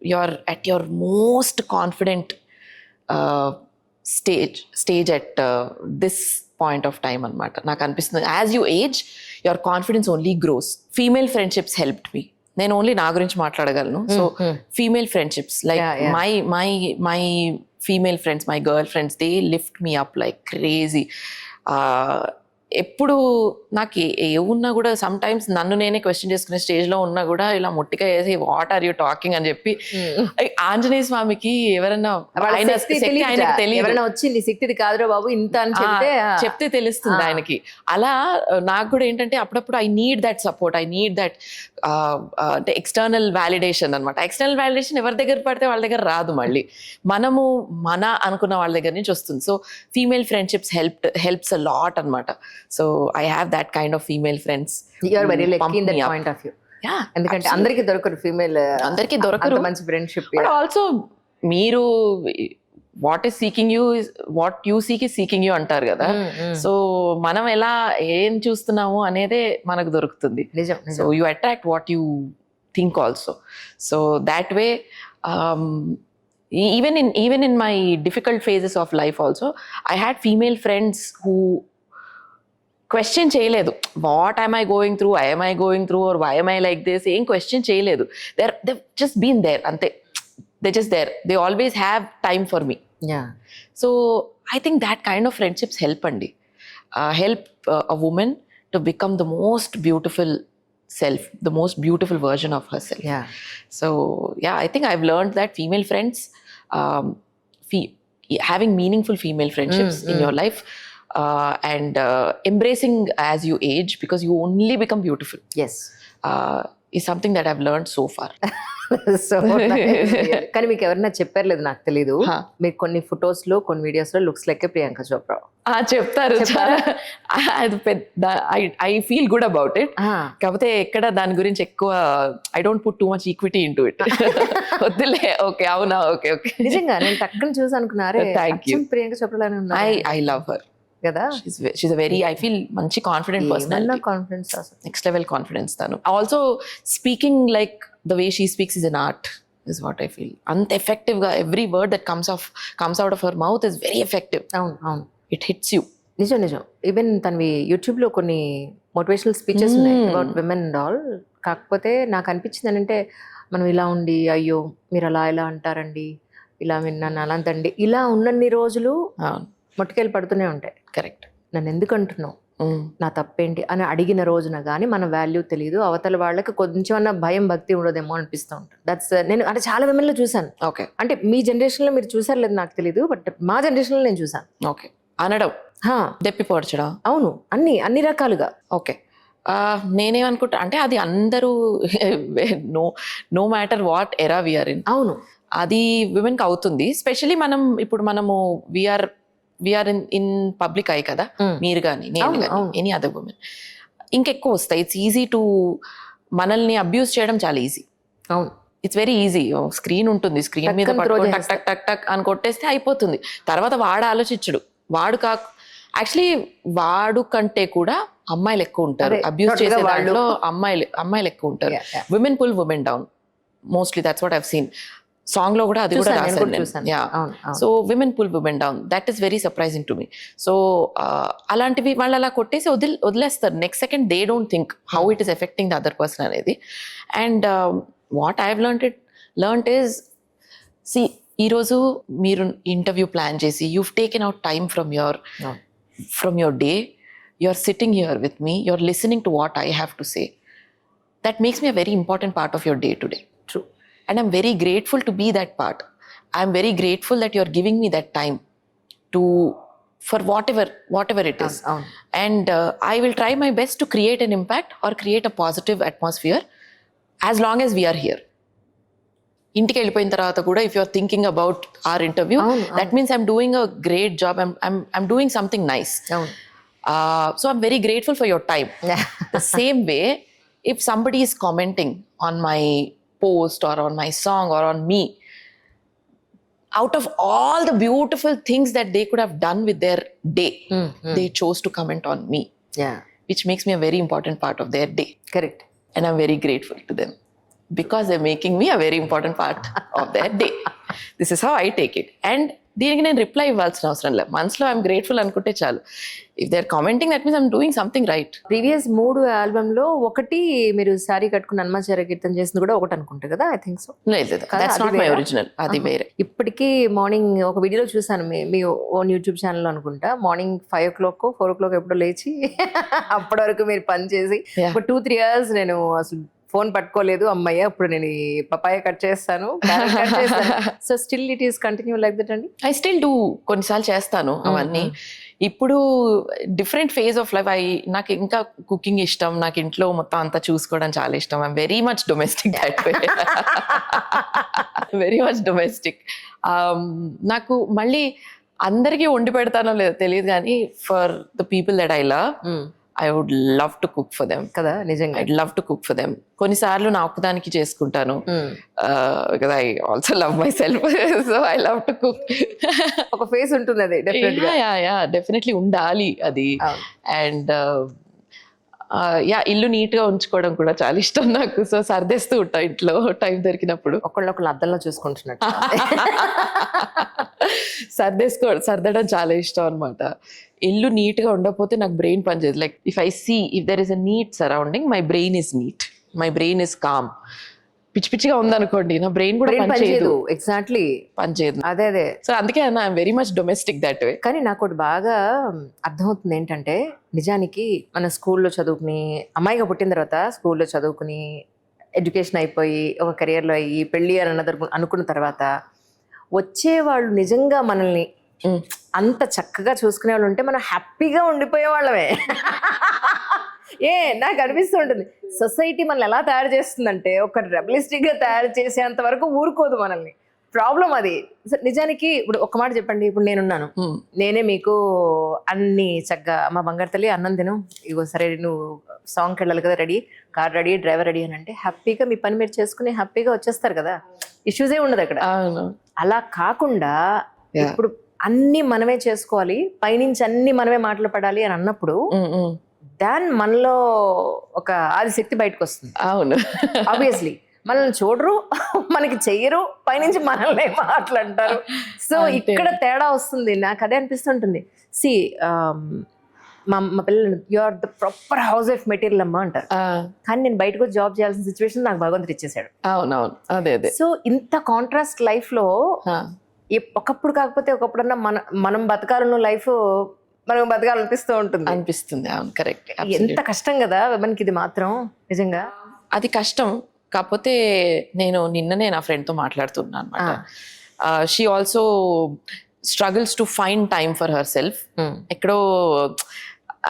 you're at your most confident stage at this point of time anamata. Naku anpistundi, as you age, your confidence only grows. Female friendships helped me. నేను only నా గురించి మాట్లాడగలను. So female friendships, like my female friends, my girl friends, they lift me up like crazy. ఎప్పుడు నాకు ఏమున్నా కూడా some times నన్ను నేనే క్వశ్చన్ చేసుకునే స్టేజ్లో ఉన్నా కూడా ఇలా ముట్టిగా వేసి వాట్ ఆర్ యూ టాకింగ్ అని చెప్పి, ఆంజనేయ స్వామికి ఎవరైనా వచ్చి నీ శక్తి కాదురా బాబు ఇంత అని చెప్తే తెలుస్తుంది ఆయనకి. అలా నాకు కూడా ఏంటంటే అప్పుడప్పుడు I need that support, I need that అంటే ఎక్స్టర్నల్ వ్యాలిడేషన్ అనమాట. ఎక్స్టర్నల్ వ్యాలిడేషన్ ఎవరి దగ్గర పడితే వాళ్ళ దగ్గర రాదు, మళ్ళీ మనము మన అనుకున్న వాళ్ళ దగ్గర నుంచి వస్తుంది. So female friendships helps a lot అనమాట. So I have that kind of female friends. You are very lucky in that point of view. ఎందుకంటే అందరికీ దొరకరు ఫీమేల్, అందరికీ దొరకరు మంచి ఫ్రెండ్షిప్. బట్ ఆల్సో మీరు what is seeking you, what you seek is seeking you అంటారు కదా. So మనం ఎలా ఏం చూస్తున్నాము అనేదే మనకు దొరుకుతుంది. నిజం. So you attract what you think also. So that way even in my difficult phases of life also, I had female friends who question చేయలేదు, what I'm I going through, I'm I going through or why I'm I like this, ఏం question చేయలేదు. They just been there అంతే. They just there, they always have time for me. So I think that kind of friendships help అండి, help a women to become the most beautiful self, the most beautiful version of herself. Yeah. So yeah, I think I've learned that female friends, having meaningful female friendships in your life, and embracing as you age, because you only become beautiful, yes is something that I've learned so far. So కానీ మీకు ఎవరైనా చెప్పారు లేదు నాకు తెలీదు, Huh. మీకు కొన్ని photos లో కొన్ని వీడియోస్ లో లుక్స్ లైక్ ప్రియాంక చోప్రా. చెప్తారు చాలా. అది పెద్ద I feel good about it. కాకపోతే ఎక్కడ దాని గురించి ఎక్కువ I don't put too much equity in to it. వద్దులే, ఓకే అవునా, ఓకే ఓకే. నిజంగా నేను టక్కన చూసి అనుకున్నారే Thank you. ప్రియాంక చోప్రాలానే ఉన్నా I love her. కదా. She's a very, I feel, మంచి కాన్ఫిడెంట్ పర్సనాలిటీ, కాన్ఫిడెన్స్ అసలు. నెక్స్ట్ లెవెల్ కాన్ఫిడెన్స్ తను. Also speaking like the way she speaks is an art, is what I feel. అంత ఎఫెక్టివ్ గా every word that comes out of her mouth is very effective. అవును అవును, It hits you. నిజం నిజం. Even తనవి YouTube లో కొన్ని motivational speeches ఉన్నాయి about women and all. కాకపోతే నాకు అనిపించింది ఏంటంటే, మనం ఇలా ఉండి అయ్యో మీరు అలా ఇలా అంటారండి, ఇలా విన్నాను అలా అంతండి, ఇలా ఉన్నన్ని రోజులు మొట్టకెళ్ళి పడుతూనే ఉంటాయి. కరెక్ట్. నన్ను ఎందుకు అంటున్నావు, నా తప్పేంటి అని అడిగిన రోజున కానీ మన వాల్యూ తెలియదు, అవతల వాళ్ళకి కొంచెం అన్న భయం భక్తి ఉండదేమో అనిపిస్తూ ఉంటుంది. దట్స్ నేను అంటే చాలా విమెన్లో చూసాను. ఓకే. అంటే మీ జనరేషన్లో మీరు చూసారు లేదు నాకు తెలియదు, బట్ మా జనరేషన్లో నేను చూసాను. ఓకే. అనడం, దెప్పిపోడ్చడం, అవును, అన్ని రకాలుగా. ఓకే. నేనేమనుకుంటా అంటే అది అందరూ నో మ్యాటర్ వాట్ ఎరా వీఆర్ ఇన్, అవును, అది విమెన్కి అవుతుంది. స్పెషలీ మనము వీఆర్ ఇన్ పబ్లిక్ ఐ కదా, మీరు కానీ నేను కానీ ఎనీ అదర్ ఉమెన్ ఇంకెక్కువ వస్తాయి. ఇట్స్ ఈజీ టు మనల్ని అబ్యూస్ చేయడం చాలా ఈజీ. అవును, ఇట్స్ వెరీ ఈజీ. స్క్రీన్ ఉంటుంది, స్క్రీన్ మీద పట్టుకొని టక్ టక్ టక్ టక్ అని కొట్టేస్తే అయిపోతుంది. తర్వాత వాడు ఆలోచించడు. యాక్చువల్లీ వాడు కంటే కూడా అమ్మాయిలు ఎక్కువ ఉంటారు అబ్యూస్ చేసే దాంట్లో. అమ్మాయిలు ఎక్కువ ఉంటారు. Women pull women down mostly, that's what I've seen. Song లో కూడా అది కూడా రాశాను నేను. So women pull women down, that is very surprising to me. So అలాంటివి వాళ్ళు అలా కొట్టేసి వదిలేస్తారు. Next second they don't think how it is affecting the other person అనేది. And what I have learned is, see ఈరోజు మీరు interview plan చేసి you've taken out time from your day, you're sitting here with me, you're listening to what I have to say. That makes me a very important part of your day today. True. And I'm very grateful to be that part. I'm very grateful that you're giving me that time for whatever it is. And I will try my best to create an impact or create a positive atmosphere as long as we are here. ఇంటికి వెళ్ళిపోయిన తర్వాత కూడా if you're thinking about our interview, that means I'm doing a great job, I'm doing something nice. So I'm very grateful for your time. The same way, if somebody is commenting on my post or on my song or on me, out of all the beautiful things that they could have done with their day, they chose to comment on me. Yeah. Which makes me a very important part of their day. Correct. And I'm very grateful to them, because they're making me a very important part of their day. This is how I take it. And దీనికి నేను reply ఇవ్వాల్సిన అవసరం లేదు. మనసులో I'm grateful అనుకుంటే చాలు. If they are commenting, that means I'm doing something right. Previous 3 ఆల్బమ్లో ఒకటి మీరు శారీ కట్టుకుని హనుమాచార్య కీర్తన చేసింది కూడా ఒకటి అనుకుంటా కదా, ఐ థింక్ సో. లేదు, దట్స్ నాట్ మై ఒరిజినల్, అది వేరే. ఇప్పటికీ మార్నింగ్ ఒక వీడియోలో చూసాను, మీ ఓన్ యూట్యూబ్ ఛానల్లో అనుకుంటా, మార్నింగ్ 5 o'clock 4 o'clock ఎప్పుడో లేచి అప్పటి వరకు మీరు పని చేసి ఒక 2-3 hours నేను అసలు ఫోన్ పట్టుకోలేదు. అమ్మయ్య, ఇప్పుడు నేను ఈ పపాయ కట్ చేస్తాను. So still it is continue like that అండి? I still do. కొన్నిసార్లు చేస్తాను అవన్నీ. ఇప్పుడు డిఫరెంట్ ఫేజ్ ఆఫ్ లైఫ్. నాకు ఇంకా కుకింగ్ ఇష్టం, నాకు ఇంట్లో మొత్తం అంతా చూసుకోవడం చాలా ఇష్టం. I'm very much domestic that way, very much domestic. నాకు మళ్ళీ అందరికీ వండి పెడతానో లేదో తెలియదు, కానీ for the people that I love, I would love to cook for them. కదా, నిజంగా I'd love to cook for them. కొన్నిసార్లు నా ఒక్కదానికి చేసుకుంటాను, because I also love myself. So I love to cook. ఒక ఫేస్ ఉంటుంది అది డెఫినెట్గా. Yeah, definitely ఉండాలి అది. And ఇల్లు నీట్ గా ఉంచుకోవడం కూడా చాలా ఇష్టం నాకు. సో సర్దేస్తూ ఉంటా ఇంట్లో టైం దొరికినప్పుడు. ఒకళ్ళు అద్దంలో చూసుకుంటున్నట్టు సర్దడం చాలా ఇష్టం అనమాట. ఇల్లు నీట్ గా ఉండకపోతే నాకు బ్రెయిన్ పనిచేయదు. Like if I see if there is a neat surrounding, my brain is neat, my brain is calm. పిచ్చి పిచ్చిగా ఉందనుకోండి, నా బ్రెయిన్ కూడా బ్రెయిన్ పనిచేయదు. పనిచేయదు. ఎగ్జాక్ట్లీ. పనిచేయదు. అదే. సో అందుకే I'm very much domestic that way. కానీ నాకు ఒకటి బాగా అర్థమవుతుంది ఏంటంటే, నిజానికి మన స్కూల్లో చదువుకుని, అమ్మాయిగా పుట్టిన తర్వాత స్కూల్లో చదువుకుని, ఎడ్యుకేషన్ అయిపోయి, ఒక కెరియర్లో అయ్యి, పెళ్ళి అని అనుకున్న తర్వాత వచ్చేవాళ్ళు నిజంగా మనల్ని అంత చక్కగా చూసుకునే వాళ్ళు ఉంటే మనం హ్యాపీగా ఉండిపోయే వాళ్ళమే. నాకు అనిపిస్తూ ఉంటుంది, సొసైటీ మనల్ని ఎలా తయారు చేస్తుందంటే, ఒక రెబలిస్టిక్గా తయారు చేసేంత వరకు ఊరుకోదు మనల్ని. ప్రాబ్లం అది. నిజానికి ఇప్పుడు ఒక మాట చెప్పండి, ఇప్పుడు నేనున్నాను, నేనే మీకు అన్ని చక్కగా అమ్మ బంగారు తల్లి అన్నం తిను, ఇగో సరే నువ్వు సాంగ్కి వెళ్ళాలి కదా, ready, car ready, driver ready అని అంటే హ్యాపీగా మీ పని మీరు చేసుకుని హ్యాపీగా వచ్చేస్తారు కదా, ఇష్యూసే ఉండదు అక్కడ. అలా కాకుండా ఇప్పుడు అన్ని మనమే చేసుకోవాలి, పైనుంచి అన్ని మనమే మాటలు పడాలి అని అన్నప్పుడు దాని మనలో ఒక ఆదిశక్తి బయటకు వస్తుంది. అవును, ఆబ్వియస్లీ మనల్ని చూడరు, మనకి చెయ్యరు, పైనుంచి మనల్ని మాట్లాడతారు. సో ఇక్కడ తేడా వస్తుంది. నాకు అదే అనిపిస్తుంటుంది. సి మా పిల్లలు, you are the proper housewife material అమ్మా అంటారు, కానీ నేను బయటకు వచ్చి జాబ్ చేయాల్సిన సిచ్యువేషన్ నాకు భగవంతుడు ఇచ్చేసాడు. అవునవును, అదే. సో ఇంత కాంట్రాస్ట్ లైఫ్ లో ఒకప్పుడు కాకపోతే ఒకప్పుడన్నా మనం బతకాలన్న లైఫ్ మనం బతకాలనిపిస్తూ అనిపిస్తుంది. అవును, కరెక్ట్. ఎంత కష్టం కదా మనకి ఇది మాత్రం, నిజంగా అది కష్టం. కాకపోతే నేను నిన్ననే నా ఫ్రెండ్తో మాట్లాడుతున్నా అనమాట. She also struggles to find time for her self. ఎక్కడో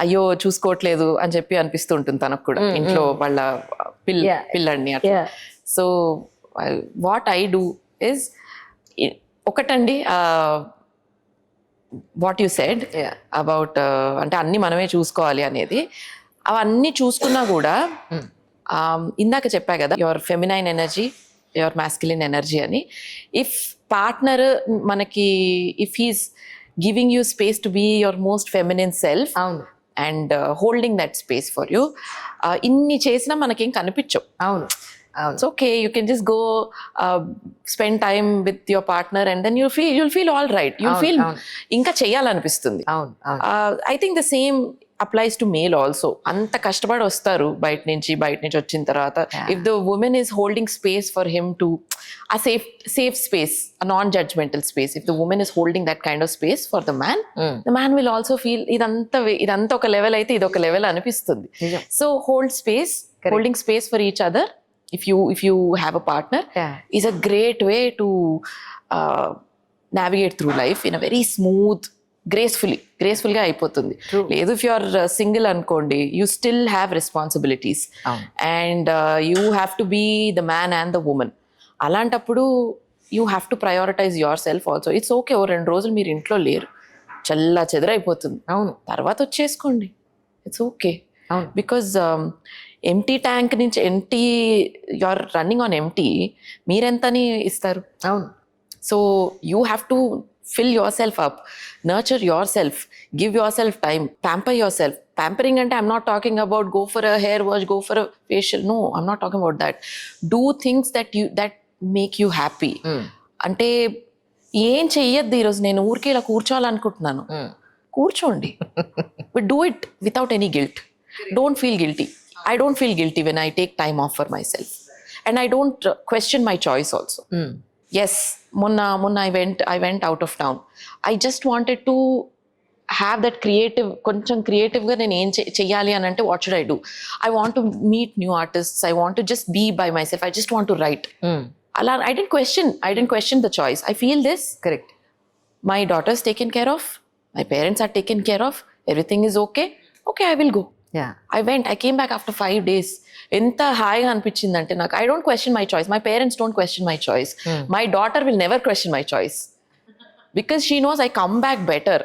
అయ్యో చూసుకోవట్లేదు అని చెప్పి అనిపిస్తూ ఉంటుంది తనకు కూడా, ఇంట్లో వాళ్ళ పిల్లడిని అట్లా. So what I do is ఒకటండి, వాట్ యు సెడ్ అబౌట్ అంటే అన్ని మనమే చూసుకోవాలి అనేది, అవన్నీ చూసుకున్నా కూడా ఇందాక చెప్పా కదా, your feminine energy, your masculine energy అని. ఇఫ్ పార్ట్నర్ మనకి, if he's giving you space to be your most feminine self and holding that space for you, ఇన్ని చేసినా మనకేం కనిపించవు. అవును, it's okay, you can just go spend time with your partner and then you'll feel all right, you'll feel ఇంకా చేయాలనిపిస్తుంది. I think the same applies to male also. అంత కష్టపడి వస్తారు బయట నుంచి వచ్చిన తర్వాత, if the woman is holding space for him to a safe space, a non-judgmental space, if the woman is holding that kind of space for the man will also feel ఇదంతా ఒక level అయితే ఇది ఒక level అనిపిస్తుంది. So hold space, holding space for each other, if you have a partner, is a great way to navigate through life in a very smooth, graceful గా అయిపోతుంది. లేదు if you are single అనుకోండి, you still have responsibilities and you have to be the man and the woman. అలాంటప్పుడు you have to prioritize yourself also. It's okay, 2 రోజులు మీరు ఇంట్లో లేరు, చల్లా చెదరైపోతుంది, అవును, తర్వాత వచ్చేసుకోండి, it's okay. Because empty tank నుంచి you are running on empty, మీరెంతని ఇస్తారు? అవును. So you have to fill yourself up, nurture yourself, give yourself time, pamper yourself. Pampering ante I'm not talking about go for a hair wash, go for a facial, no, I'm not talking about that. Do things that make you happy. అంటే ఏం చెయ్యొద్దు ఈరోజు, నేను ఊరికే ఇలా కూర్చోవాలనుకుంటున్నాను, కూర్చోండి, but do it without any guilt. Don't feel guilty. I don't feel guilty when I take time off for myself, and I don't question my choice also. Yes, మొన్న I went out of town. I just wanted to have that కొంచెం క్రియేటివ్గా నేను ఏం చెయ్యాలి అని అంటే, what should I do? I want to meet new artists. I want to just be by myself. I just want to write. అలా I didn't question the choice. I feel this. Correct. My daughter's taken care of. My parents are taken care of. Everything is okay. Okay, I will go. Yeah. I came back after 5 days. ఎంత హాయిగా అనిపించిందంటే నాకు, I don't question my choice. My parents don't question my choice. My daughter will never question my choice because she knows I come back better.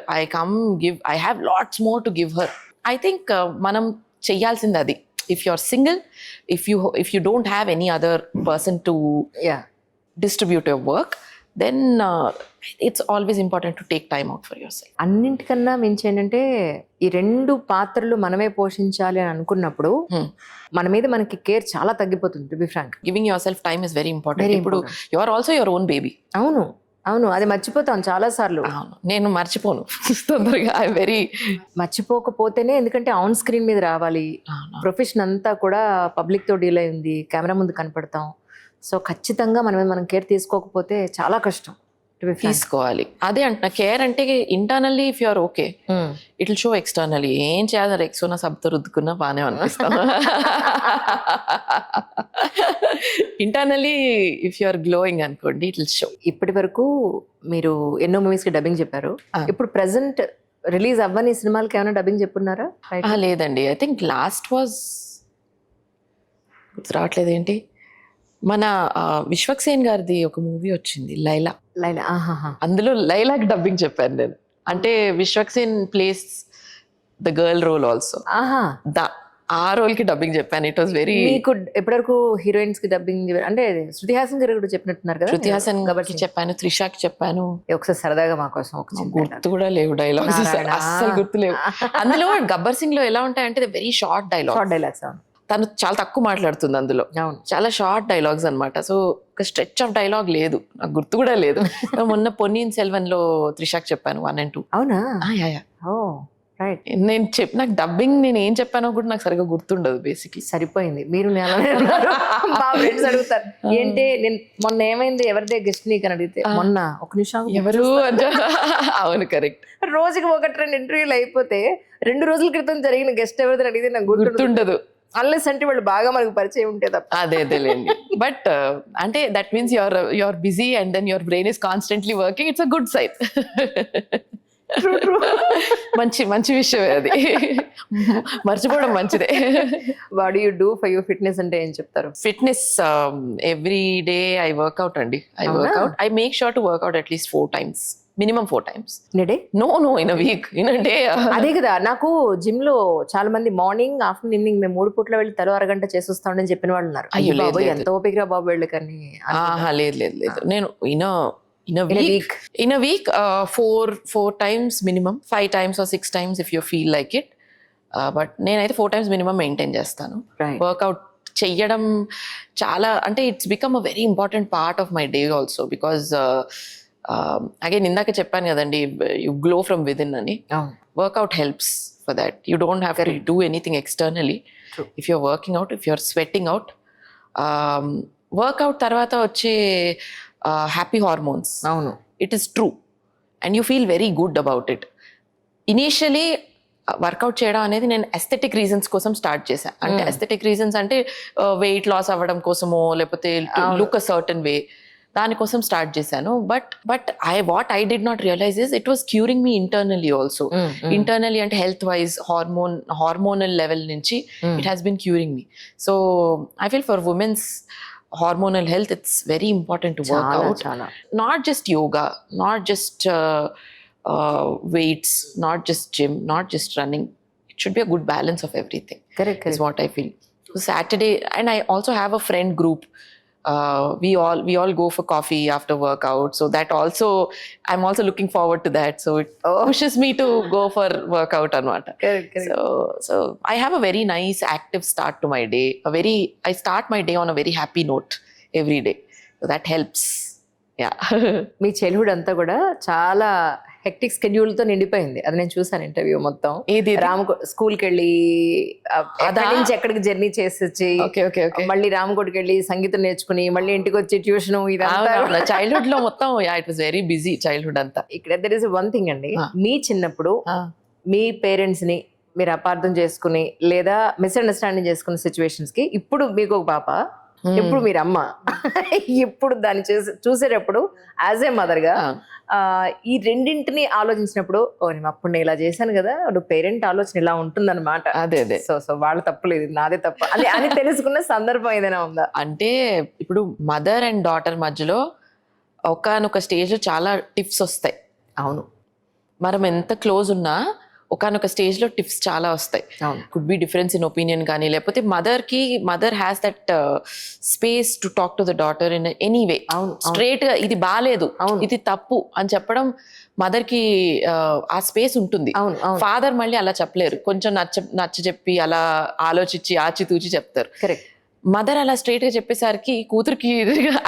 I have lots more to give her. I think మనం చెయ్యాల్సింది అది. If you're single, if you don't have any other person to distribute your work, then it's always important to take time out for yourself. అన్నింటికన్నా మించి ఏంటంటే, ఈ 2 పాత్రలు మనమే పోషించాలి అని అనుకున్నప్పుడు మన మీద మనకి కేర్ చాలా తగ్గిపోతుంది. To be frank, giving yourself time is very important. ఇప్పుడు you are also your own baby. అవును, అది మర్చిపోతాం చాలా సార్లు. నేను మర్చిపోను తొందరగా, మర్చిపోకపోతేనే, ఎందుకంటే ఆన్ స్క్రీన్ మీద రావాలి, ప్రొఫెషన్ అంతా కూడా పబ్లిక్ తో డీల్ అయింది, కెమెరా ముందు కనపడతాం. సో ఖచ్చితంగా మనం కేర్ తీసుకోకపోతే చాలా కష్టం to be frank. తీసుకోవాలి. అదే అంటున్నా, కేర్ అంటే internally if you're okay it will show externally. ఏం చేయాలి, రెక్సోనా సబ్తో రుద్దుకున్నా బాగానే అనిపిస్తాను. ఇంటర్నల్లీ ఇఫ్ యూఆర్ గ్లోయింగ్ అనుకోండి ఇట్ విల్ షో. ఇప్పటి వరకు మీరు ఎన్నో మూవీస్ కి డబ్బింగ్ చెప్పారు. ఇప్పుడు ప్రెసెంట్ రిలీజ్ అవ్వని సినిమాలకి ఏమైనా డబ్బింగ్ చెప్పున్నారా? లేదండి, ఐ థింక్ లాస్ట్ వాజ్ గుర్తు రావట్లేదు ఏంటి, మన విశ్వక్సేన్ గారిది ఒక మూవీ వచ్చింది లైలా. లైలా, ఆహాహా. అందులో లైలాకి డబ్బింగ్ చెప్పాను నేను. అంటే Vishwaksen plays the girl role also, ఆహా. ఆ రోల్ కి డబ్బింగ్ చెప్పాను. It was very. మీకు ఎప్పటివరకు హీరోయిన్స్ కి డబ్బింగ్ అంటే శృతి హాసన్ గారు కూడా చెప్పినట్టున్నారు కదా? శృతి హాసన్ కి చెప్పాను, త్రిషాకి చెప్పాను. ఒకసారి సరదాగా మా కోసం ఒక చిన్న గుర్తు కూడా లేవు డైలాగ్స్, అస్సలు గుర్తు లేవు. అందులో గబ్బర్ సింగ్ లో ఎలా ఉంటాయంటే వెరీ షార్ట్ డైలాగ్స్. తను చాలా తక్కువ మాట్లాడుతుంది అందులో, చాలా షార్ట్ డైలాగ్స్ అన్నమాట. సో ఒక స్ట్రెచ్ ఆఫ్ డైలాగ్ లేదు, నాకు గుర్తు కూడా లేదు. మొన్న పొన్నియిన్ సెల్వన్ లో త్రిషాకి చెప్పాను 1 and 2. అవునా? ఓ రైట్. నాకు డబ్బింగ్ నేను ఏం చెప్పానో కూడా నాకు సరిగ్గా గుర్తుండదు బేసిక్లీ. సరిపోయింది. మీరు మా ఫ్రెండ్స్ అడుగుతారు ఏంటి నేను మొన్న ఏమైంది ఎవరిదే గెస్ట్ నీకు అని అడిగితే మొన్న ఒక నిమిషం ఎవరు అంటే అవును కరెక్ట్. రోజుకి 1-2 ఇంటర్వ్యూలు అయిపోతే 2 రోజుల క్రితం జరిగిన గెస్ట్ ఎవరిదని అడిగితే నాకు గుర్తుండదు. అన్లెస్ అంటే వాళ్ళు బాగా మనకు పరిచయం ఉంటే తప్ప. అదేలేండి. బట్ అంటే that means your busy and then your brain is constantly working. It's a good sign. మంచి విషయం అది, మర్చిపోవడం మంచిదే. What you do for your fitness అంటే ఏం చెప్తారు? Fitness every day I work out అండి. I make sure to work out at least 4 times, minimum 4 times in day. No in a week, in a day. అదే కదా, నాకు జిమ్ లో చాలా మంది మార్నింగ్ ఆఫ్టర్నూన్ ఈవినింగ్ మేము 3 పూట్ల వెళ్ళి తలో అరగంట చేసొస్తామని చెప్పిన వాళ్ళు ఉన్నారు. అయ్యో లేదు, ఎంత ఓపికరా బాబు వెళ్ళి కానీ. లేదు నేను in a week 4 times minimum, 5 times or 6 times if you feel like it, but నేనైతే 4 times minimum మెయింటైన్ చేస్తాను. వర్కౌట్ చెయ్యడం చాలా అంటే it's become a very important part of my day also, because again ఇందాక చెప్పాను కదండి, యు గ్లో ఫ్రమ్ విదిన్ అని. Workout helps for that. You don't have to do anything externally. If you're working out, if you're sweating out, workout తర్వాత వచ్చే happy hormones, అవును, it is true and you feel very good about it. Initially workout చేయడం అనేది నేను aesthetic reasons కోసం start చేశాను. అంటే aesthetic reasons అంటే వెయిట్ లాస్ అవ్వడం కోసమో లేకపోతే లుక్ అ సర్టన్ వే, దానికోసం స్టార్ట్ చేశాను. But what I did not realize is it was curing me internally also. Internally అంటే హెల్త్ వైజ్ హార్మోనల్ లెవెల్ నుంచి it has been curing me. So I feel for women's hormonal health, it's very important to work out. Not just yoga, not just weights, not just gym, not just running. It should be a good balance of everything. Correct. Is what I feel. So Saturday, and I also have a friend group. We all go for coffee after workout, so that also I'm also looking forward to that, so it pushes me to go for workout anamata. Correct. So I have a very nice active start to my day. I start my day on a very happy note every day, so that helps. Yeah. Me childhood అంతా కూడా చాలా hectic schedule తో నిండిపోయింది. అది నేను చూసాను interview మొత్తం. స్కూల్కి వెళ్ళి నుంచి ఎక్కడికి జర్నీ చేసి మళ్ళీ రామకోటికి వెళ్ళి సంగీతం నేర్చుకుని మళ్ళీ ఇంటికి వచ్చి ట్యూషన్, ఇదంతా చైల్డ్హుడ్ లో మొత్తం. It was very busy childhood అంతా. ఇక్కడ దర్ ఇస్ వన్ థింగ్ అండి, మీ చిన్నప్పుడు మీ పేరెంట్స్ ని మీరు అపార్థం చేసుకుని లేదా మిస్అండర్స్టాండింగ్ చేసుకున్న సిచ్యువేషన్స్ కి ఇప్పుడు మీకు ఒక పాప, ఇప్పుడు మీరు అమ్మ, ఇప్పుడు దాన్ని చూసేటప్పుడు యాజ్ ఏ మదర్ గా ఈ రెండింటిని ఆలోచించినప్పుడు అప్పుడు నేను ఇలా చేశాను కదా, నువ్వు పేరెంట్ ఆలోచన ఇలా ఉంటుందన్నమాట. అదే సో వాళ్ళ తప్పులేదు, నాదే తప్పు అని తెలుసుకున్న సందర్భం ఏదైనా ఉందా? అంటే ఇప్పుడు మదర్ అండ్ డాటర్ మధ్యలో ఒకానొక స్టేజ్ లో చాలా టిప్స్ వస్తాయి. అవును, మనం ఎంత క్లోజ్ ఉన్నా ఒకనొక స్టేజ్ లో టిప్స్ చాలా వస్తాయి. Could be difference in opinion కానీ, లేకపోతే mother has that space to talk to the daughter in any way. Straight గా ఇది బాలేదు, ఇది తప్పు అని చెప్పడం మదర్ కి ఆ స్పేస్ ఉంటుంది. ఫాదర్ మళ్ళీ అలా చెప్పలేరు, కొంచెం నచ్చ చెప్పి అలా ఆలోచించి ఆచితూచి చెప్తారు. మదర్ అలా స్ట్రైట్ గా చెప్పేసరికి కూతురికి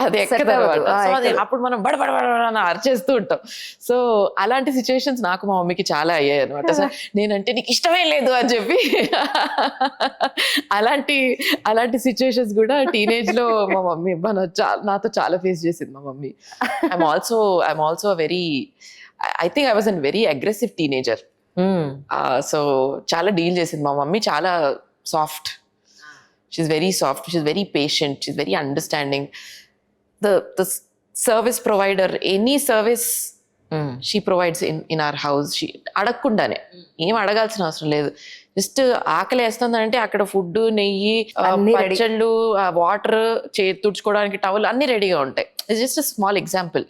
అది ఎక్కదు అవ్వదు. అన్నమాట. సో అది ఎక్కదు. అప్పుడు మనం బడబడ అని అరిచేస్తూ ఉంటాం. సో అలాంటి సిచ్యువేషన్స్ నాకు మా మమ్మీకి చాలా అయ్యాయి అనమాట. సో నేనంటే నీకు ఇష్టమే లేదు అని చెప్పి అలాంటి సిచ్యువేషన్స్ కూడా టీనేజ్ లో మా మమ్మీ నాతో చాలా ఫేస్ చేసింది మా mummy. I'm also very, I think I was an very aggressive teenager. So చాలా డీల్ చేసింది మా మమ్మీ. చాలా soft, she's very soft, she's very patient, she's very understanding. The service provider, any service she provides in our house, she అడగకుండానే, ఏం అడగాల్సిన అవసరం లేదు. Just ఆకలి వేస్తుందంటే అక్కడ ఫుడ్, నెయ్యి, పచ్చళ్ళు, వాటర్, తుడుచుకోవడానికి టవల్ అన్ని రెడీగా ఉంటాయి. It's just a small example.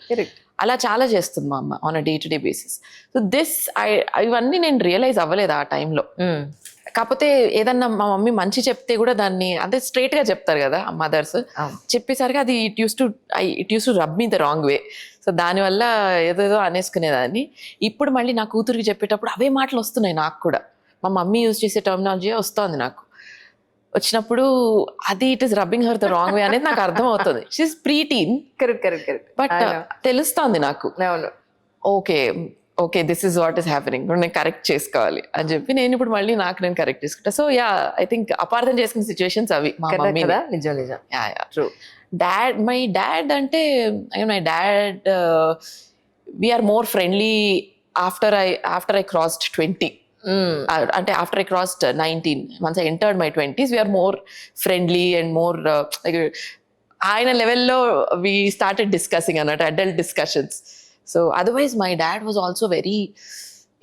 అలా చాలా చేస్తుంది మా అమ్మ on a day to day basis. So ఇవన్నీ నేను రియలైజ్ అవ్వలేదు ఆ టైంలో. కాకపోతే ఏదన్నా మా మమ్మీ మంచి చెప్తే కూడా దాన్ని అంటే స్ట్రైట్ గా చెప్తారు కదా మదర్స్, చెప్పేసరికి అది it use to rub me the wrong way. So దానివల్ల ఏదేదో అనేసుకునేదాన్ని. ఇప్పుడు మళ్ళీ నా కూతురికి చెప్పేటప్పుడు అవే మాటలు వస్తున్నాయి నాకు కూడా. మా మమ్మీ యూజ్ చేసే టర్మినాలజీ వస్తుంది నాకు. వచ్చినప్పుడు అది it is rubbing her the wrong way అనేది నాకు అర్థం అవుతుంది. షీఈస్ ప్రీ-టీన్, కరెక్ట్, బట్ తెలుస్తోంది నాకు. Okay this is what is happening, నేను కరెక్ట్ చేసుకోవాలి అని చెప్పి నేను ఇప్పుడు మళ్ళీ నేను కరెక్ట్ చేసుకుంటా. సో యా, ఐ థింక్ అపార్థం చేసుకునే సిచ్యువేషన్స్ అవి మా మమ్మీ. నిజం. మై డాడ్ అంటే my dad, we're more friendly after I crossed 20. అంటే after I crossed 19, once I entered my 20s, we're more friendly and more ఆయన లెవెల్లో వీ స్టార్టెడ్ డిస్కసింగ్ అన్నట్టు, adult discussions. So otherwise my dad was also very,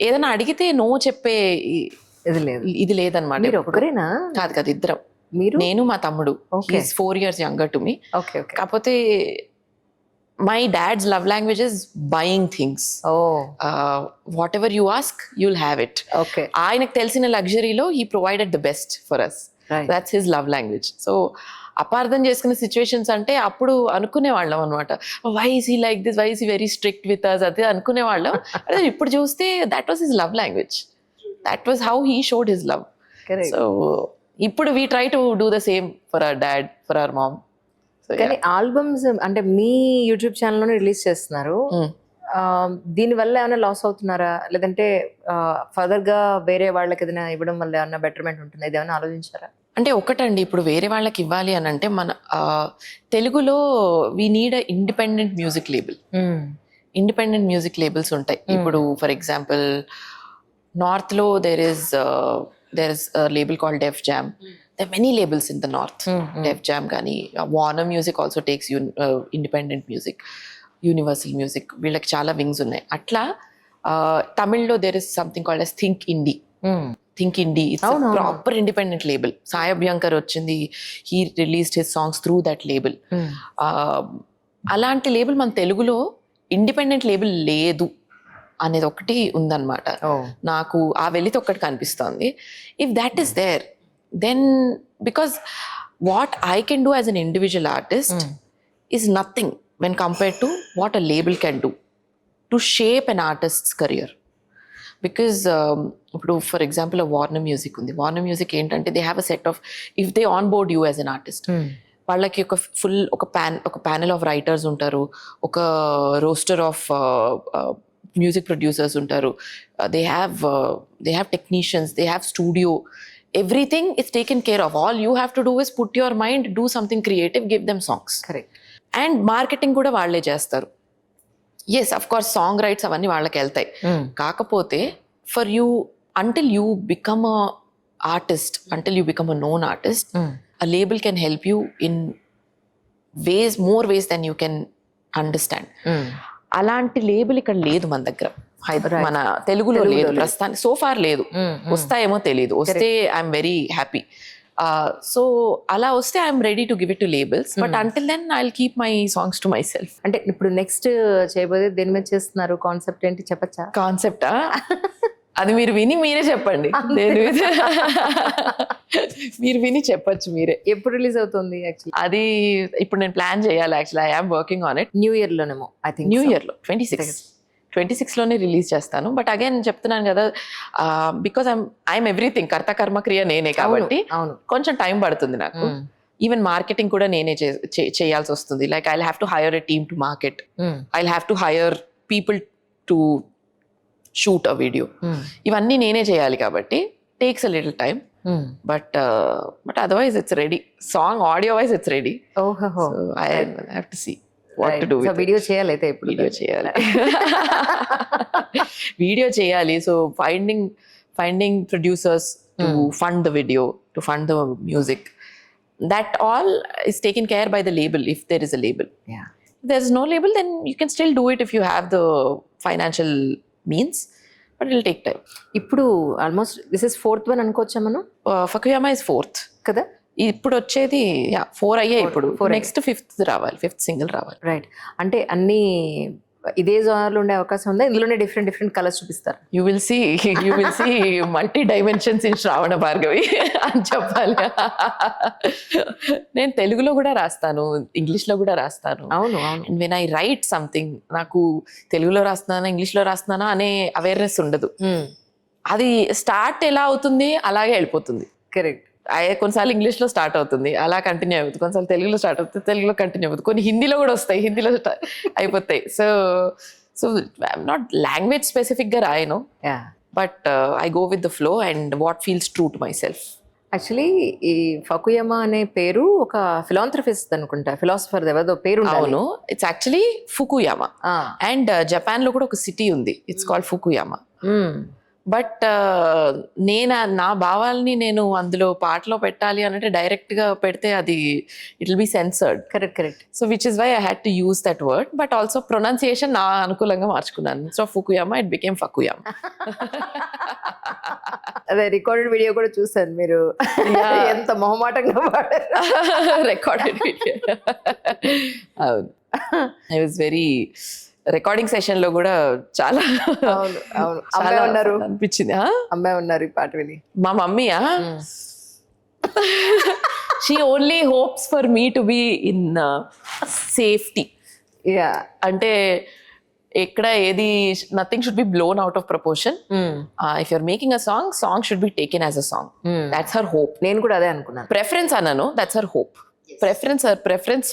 ఏదైనా అడిగితే no చెప్పే ఇది లేదనమాట. కాదు, ఇద్దరం, నేను మా తమ్ముడు. He's 4 years younger to me. కాకపోతే my dad's love language is buying things. Whatever you ask you'll have it. ఆయనకు తెలిసిన లగ్జరీలో he provided the best for us. That's his love language. So అపార్థం చేసుకునే సిచ్యువేషన్స్ అంటే అప్పుడు అనుకునేవాళ్ళం అనమాట, why is he like this, why is he very strict with us, అది అనుకునేవాళ్ళం. అదే ఇప్పుడు చూస్తే that was his love language, that was how he showed his love. So ఇప్పుడు we try to do the same for our dad, for our mom. కానీ albums అంటే మీ YouTube ఛానల్లోనే release చేస్తున్నారు, దీనివల్ల ఏమైనా లాస్ అవుతున్నారా, లేదంటే ఫర్దర్ గా వేరే వాళ్ళకి ఏదైనా ఇవ్వడం వల్ల ఏమైనా బెటర్మెంట్ ఉంటుంది, ఇది ఏమైనా ఆలోచించారా? అంటే ఒకటండి, ఇప్పుడు వేరే వాళ్ళకి ఇవ్వాలి అని అంటే మన తెలుగులో we need a independent music label. Independent music labels ఉంటాయి. ఇప్పుడు ఫర్ ఎగ్జాంపుల్ నార్త్ లో there is label called Def Jam. There are many labels in the north. Def Jam కానీ, Warner Music also takes independent music, Universal Music, వీళ్ళకి చాలా wings ఉన్నాయి. అట్లా తమిళ్లో there is something called as Think Indie. Think Indie, it's a proper independent label. Sai Abhyankar వచ్చింది, he released his songs through that label. అలాంటి label మన తెలుగులో independent label లేదు అనేది ఒకటి ఉందన్నమాట. నాకు ఆ వెలితి ఒక్కటి కనిపిస్తోంది. If that is there, then because what I can do as an individual artist is nothing when compared to what a label can do to shape an artist's career. Because ఇప్పుడు ఫర్ ఎగ్జాంపుల్ వార్నర్ మ్యూజిక్ ఉంది. Warner music ఏంటంటే they have a set of, if they on board you as an artist, వాళ్ళకి ఒక panel of writers ఉంటారు, ఒక roster of music producers ఉంటారు, they have technicians, they have studio. Everything is taken care of. All you have to do is put your mind, do something creative, give them songs. Correct. And marketing kuda valle chestaru. Yes, of course, song rights avanni vallaki veltayi. Kakapothe for you, until you become a artist, until you become a known artist, a label can help you in more ways than you can understand. అలాంటి label ఇక్కడ లేదు మన దగ్గర, మన తెలుగులో లేదు ప్రస్తుతానికి. So far లేదు, వస్తాయేమో తెలియదు. వస్తే ఐఎమ్ వెరీ హ్యాపీ. సో అలా వస్తే I'm ready to give it to labels, but until then I will keep my songs to myself. అంటే ఇప్పుడు నెక్స్ట్ చేయబోయే దేని మీద చేస్తున్నారు, కాన్సెప్ట్ ఏంటి చెప్పచ్చా? కాన్సెప్టా, అది మీరు విని మీరే చెప్పండి. మీరు విని చెప్పొచ్చు మీరే. ఎప్పుడు రిలీజ్ అవుతుంది యాక్చువల్లీ? అది ఇప్పుడు నేను ప్లాన్ చేయాలి. Actually I am working on it. New year లోనేమో, ఐ థింక్ న్యూ ఇయర్ లో 26 లోనే రిలీజ్ చేస్తాను. బట్ అగైన్ చెప్తున్నాను కదా, బికాస్ ఐఎమ్ ఎవ్రీథింగ్, కర్త కర్మ క్రియ నేనే కాబట్టి కొంచెం టైం పడుతుంది నాకు. ఈవెన్ మార్కెటింగ్ కూడా నేనే చేయాల్సి వస్తుంది. Like I have to hire a team to market, I have to hire people to shoot a video. ఇవన్నీ నేనే చేయాలి కాబట్టి takes a little time. But otherwise it's ready. Song audio wise it's ready. ఓహో, I have to see what to do with video చేయాలి అయితే ఇప్పుడు. Video చేయాలి. Video చేయాలి. So finding producers to fund the video, to fund the music, that all is taken care by the label if there is a label. Yeah. If there is no label, then you can still do it if you have the financial means, but it will take time. ఇప్పుడు almost this is 4th one అనుకోవచ్చా మనం? Fakuyama is 4th కదా. ఇప్పుడు వచ్చేది 4 అయ్యాయి. ఇప్పుడు next 5th రావాలి, 5th single రావాలి. రైట్. అంటే అన్ని ఇదే జోనర్లో ఉండే అవకాశం ఉందా? ఇందులోనే డిఫరెంట్ కలర్స్ చూపిస్తారు. You will see multi dimensions in Shravana Bhargavi అని చెప్పాలి. నేను తెలుగులో కూడా రాస్తాను, ఇంగ్లీష్లో కూడా రాస్తాను. అవును. And when I write something, నాకు తెలుగులో రాస్తున్నానా ఇంగ్లీష్లో రాస్తున్నానా అనే అవేర్నెస్ ఉండదు. అది స్టార్ట్ ఎలా అవుతుంది అలాగే వెళ్ళిపోతుంది. కరెక్ట్. కొన్నిసార్లు ఇంగ్లీష్లో స్టార్ట్ అవుతుంది, అలా కంటిన్యూ అవుతుంది. కొన్నిసార్లు తెలుగులో స్టార్ట్ అవుతుంది, తెలుగులో కంటిన్యూ అవుతుంది. కొన్ని హిందీలో కూడా వస్తాయి, హిందీలో అయిపోతాయి. సో ఐఎమ్ నాట్ లాంగ్వేజ్ స్పెసిఫిక్గా రాయను, but I go with the flow and what feels true to myself. Actually ఈ ఫకుయమా అనే పేరు ఒక ఫిలాంథ్రఫిస్ట్ అనుకుంటా, ఫిలాసఫర్ ఎవరిదో పేరు. అవును, ఇట్స్ యాక్చువల్లీ ఫుకుయామా. అండ్ జపాన్ లో కూడా ఒక సిటీ ఉంది, ఇట్స్ కాల్డ్ ఫుకుయామా. బట్ నా భావాల్ని నేను అందులో పాటలో పెట్టాలి అంటే డైరెక్ట్ గా పెడితే అది it will be censored. Correct. So which is why I had to use that word, but also pronunciation నా అనుకూలంగా మార్చుకున్నాను. So Fukuyama it became Fakuyama. అదే రికార్డెడ్ వీడియో కూడా చూసాను, మీరు ఎంత మొహమాటంగా పాడారు. Recorded video. అవును, I was very recording session లో కూడా చాలా ఉన్నారు అనిపించింది. అమ్మాయి ఉన్నారు ఈ పాట విని. మా మమ్మీయా, she only hopes for me to be in safety. అంటే ఎక్కడ ఏది nothing should be blown out of proportion. If you're making a song should be taken as a song. That's her hope. నేను కూడా అదే అనుకున్నాను. ప్రెఫరెన్స్ అన్నాను, that's her hope. Preference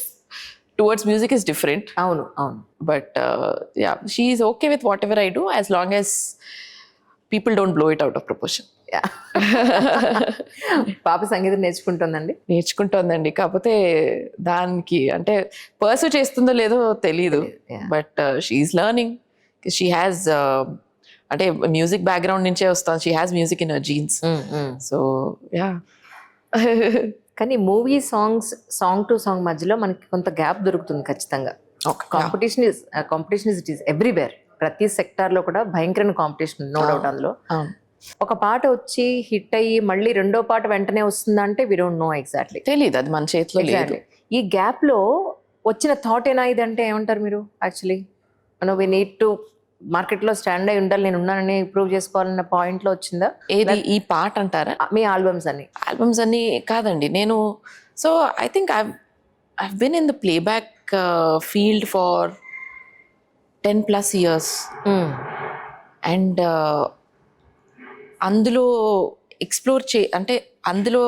towards music is different. అవును. But yeah, she is okay with whatever I do as long as people don't blow it out of proportion. పాప సంగీతం నేర్చుకుంటోందండి. కాకపోతే దానికి అంటే పర్సూ చేస్తుందో లేదో తెలీదు, but she's learning. She has అంటే మ్యూజిక్ బ్యాక్గ్రౌండ్ నుంచే వస్తాను. She has music in her genes. So yeah. కానీ మూవీ సాంగ్ టు సాంగ్ మధ్యలో మనకి కొంత గ్యాప్ దొరుకుతుంది ఖచ్చితంగా. Competition it is everywhere. ప్రతి సెక్టార్లో కూడా భయంకరమైన కాంపిటీషన్, నో డౌట్. అందులో ఒక పాట వచ్చి హిట్ అయ్యి మళ్ళీ రెండో పాట వెంటనే వస్తుందంటే వి డోంట్ నో ఎగ్జాక్ట్లీ. తెలియదు, అది మన చేతిలో లేదు. ఈ గ్యాప్ లో వచ్చిన థాట్ ఏనా ఇదంటే ఏమంటారు మీరు? యాక్చువల్లీ వి నీడ్ టు మార్కెట్లో స్టాండ్ అయి ఉండాలి, నేను ఉన్నానని ప్రూవ్ చేసుకోవాలన్న పాయింట్ లో వచ్చిందా? ఏది ఈ పాట అంటారా? మీ ఆల్బమ్స్ అన్ని కాదండి. నేను so I think I've been in the playback field for 10+ years. And అందులో ఎక్స్ప్లోర్ అంటే అందులో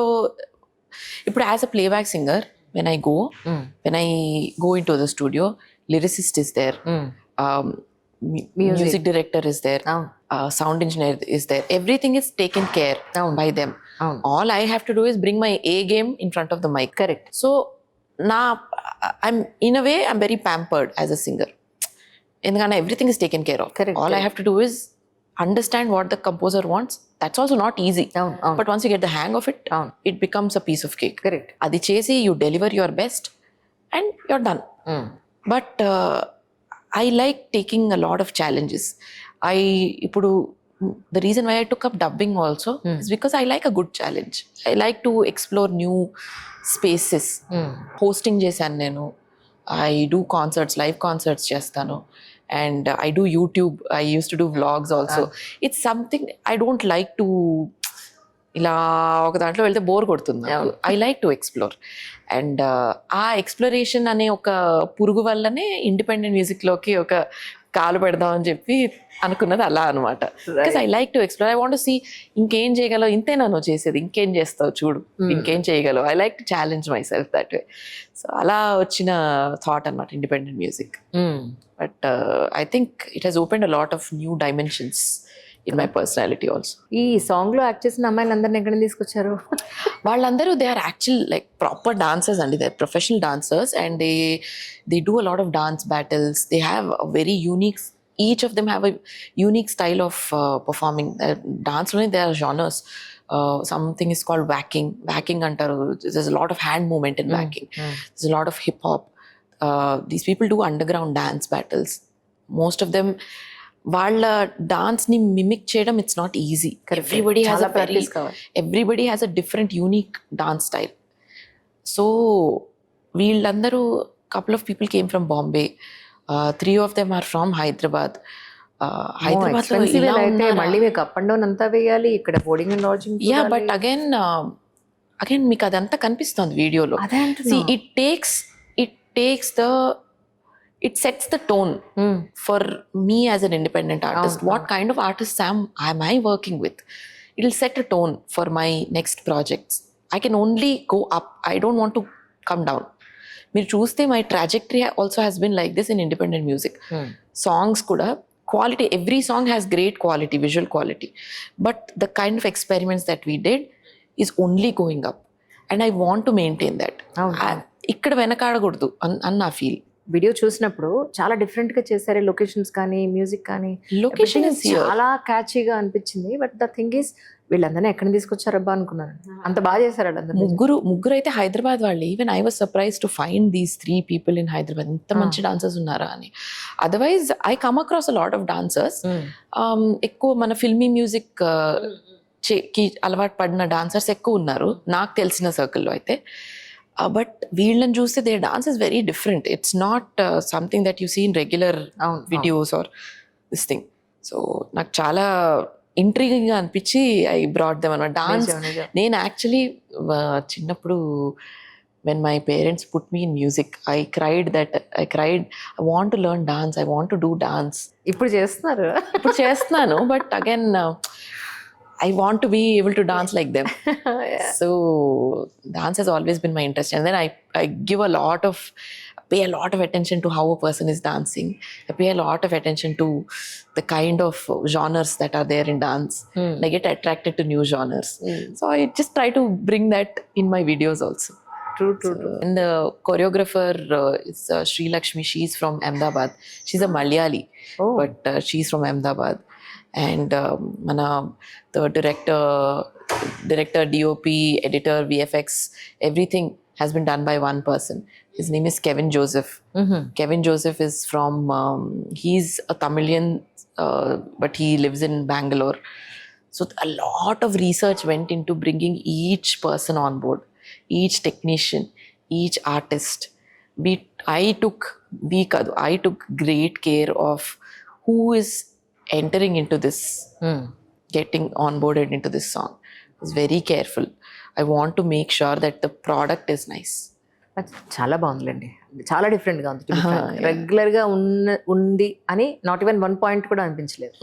ఇప్పుడు as a playback singer when I go in to the studio, lyricist is there, music director is there, sound engineer is there, everything is taken care by them. All I have to do is bring my A game in front of the mic. Correct. So I'm in a way I'm very pampered as a singer, and everything is taken care of. Correct. All I have to do is understand what the composer wants. That's also not easy. But once you get the hang of it, it becomes a piece of cake. Correct. Adi chesi you deliver your best and you're done. But I like taking a lot of challenges. The reason why I took up dubbing also is because I like a good challenge. I like to explore new spaces. Hosting chesanu nenu. I do concerts, live concerts chestanu. And I do YouTube. I used to do vlogs also. It's something I don't like to ఇలా ఒక దాంట్లో వెళ్తే bore కొడుతుంది. I like to explore. And ఆ exploration అనే ఒక పురుగు వల్లనే ఇండిపెండెంట్ మ్యూజిక్లోకి ఒక కాలు పెడదాం అని చెప్పి అనుకున్నది అలా అనమాట. Because I like to explore. I want see ఇంకేం చేయగలవు, ఇంతేనా నువ్వు చేసేది, ఇంకేం చేస్తావు చూడు, ఇంకేం చేయగలవు. I like to challenge myself that way. So అలా వచ్చిన థాట్ అనమాట independent music. But I think it has opened a lot of new dimensions in my personality also. ఈ సాంగ్ లో యాక్ట్ చేసిన అమ్మాయిలు అందరిని ఎక్కడ తీసుకొచ్చారు? వాళ్ళందరూ they are actual like proper dancers అండి. They are professional dancers and they do a lot of dance battles. They have a very unique, each of them have a unique style of performing. Dance loone there are genres. Something is called whacking antaru. There's a lot of hand movement in whacking. There's a lot of hip hop. These people do underground dance battles. Most of them వాళ్ళ dance ని mimic చేయడం it's not easy. Everybody has a different unique dance style. So వీళ్ళందరూ couple of people came from Bombay. 3 of them are from Hyderabad. Hyderabad లో అయితే మళ్ళీ మీకు up and down అంతా వేయాలి, ఇక్కడ boarding and lodging. Yeah but again మీకు అదంతా కనిపిస్తుంది వీడియోలో. It sets the tone for me as an independent artist. What kind of artist am I working with? It will set a tone for my next projects. I can only go up. I don't want to come down. మీరు చూస్తే my trajectory also has been like this in independent music. Songs కూడా quality, every song has great quality, visual quality, but the kind of experiments that we did is only going up and I want to maintain that. ఇక్కడ వెనకాడకూడదు అని నా feel. Video చూసినప్పుడు చాలా different గా చేశారు, locations కానీ మ్యూజిక్ కానీ. లొకేషన్ చాలా క్యాచీగా అనిపించింది. బట్ ద థింగ్ ఈస్ వీళ్ళందరినీ ఎక్కడ తీసుకొచ్చారబ్బా అనుకున్నాను. అంత బాగా చేశారు వాళ్ళందరూ. ముగ్గురు అయితే హైదరాబాద్ వాళ్ళు. Even I was surprise to find these 3 people in Hyderabad. ఇంత మంచి డాన్సర్స్ ఉన్నారా అని. Otherwise I come across a lot of dancers. ఎక్కువ మన ఫిల్మీ మ్యూజిక్ కి అలవాటు పడిన డాన్సర్స్ ఎక్కువ ఉన్నారు నాకు తెలిసిన సర్కిల్లో అయితే. బట్ వీళ్ళని చూస్తే they dance is very different. It's not something that you see in regular videos or this thing. So నాకు చాలా ఇంట్రీగింగ్ గా అనిపించి ఐ బ్రాట్ దెమ్ అన్నమాట. డాన్స్ నేను యాక్చువల్లీ చిన్నప్పుడు when my parents put me in music, I cried, I want to learn dance, I want to do dance. ఇప్పుడు చేస్తున్నాను but again I want to be able to dance like them. Yeah. So dance has always been my interest, and then I pay a lot of attention to how a person is dancing. I pay a lot of attention to the kind of genres that are there in dance. I get attracted to new genres. So I just try to bring that in my videos also. True. And the choreographer is Sri Lakshmi. She's from Ahmedabad. She's a Malayali, but she's from Ahmedabad. And the director, DOP, editor, VFX, everything has been done by one person. His name is Kevin Joseph. Kevin Joseph is from he's a Tamilian, but he lives in Bangalore. So a lot of research went into bringing each person on board, each technician, each artist. I took great care of who is entering into this, getting onboarded into this song. I was very careful. I want to make sure that the product is nice. చాలా బాగుందిలేండి. చాలా different గా ఉంది. Regular గా ఉంది అని not even 1 point కూడా అనిపించలేదు.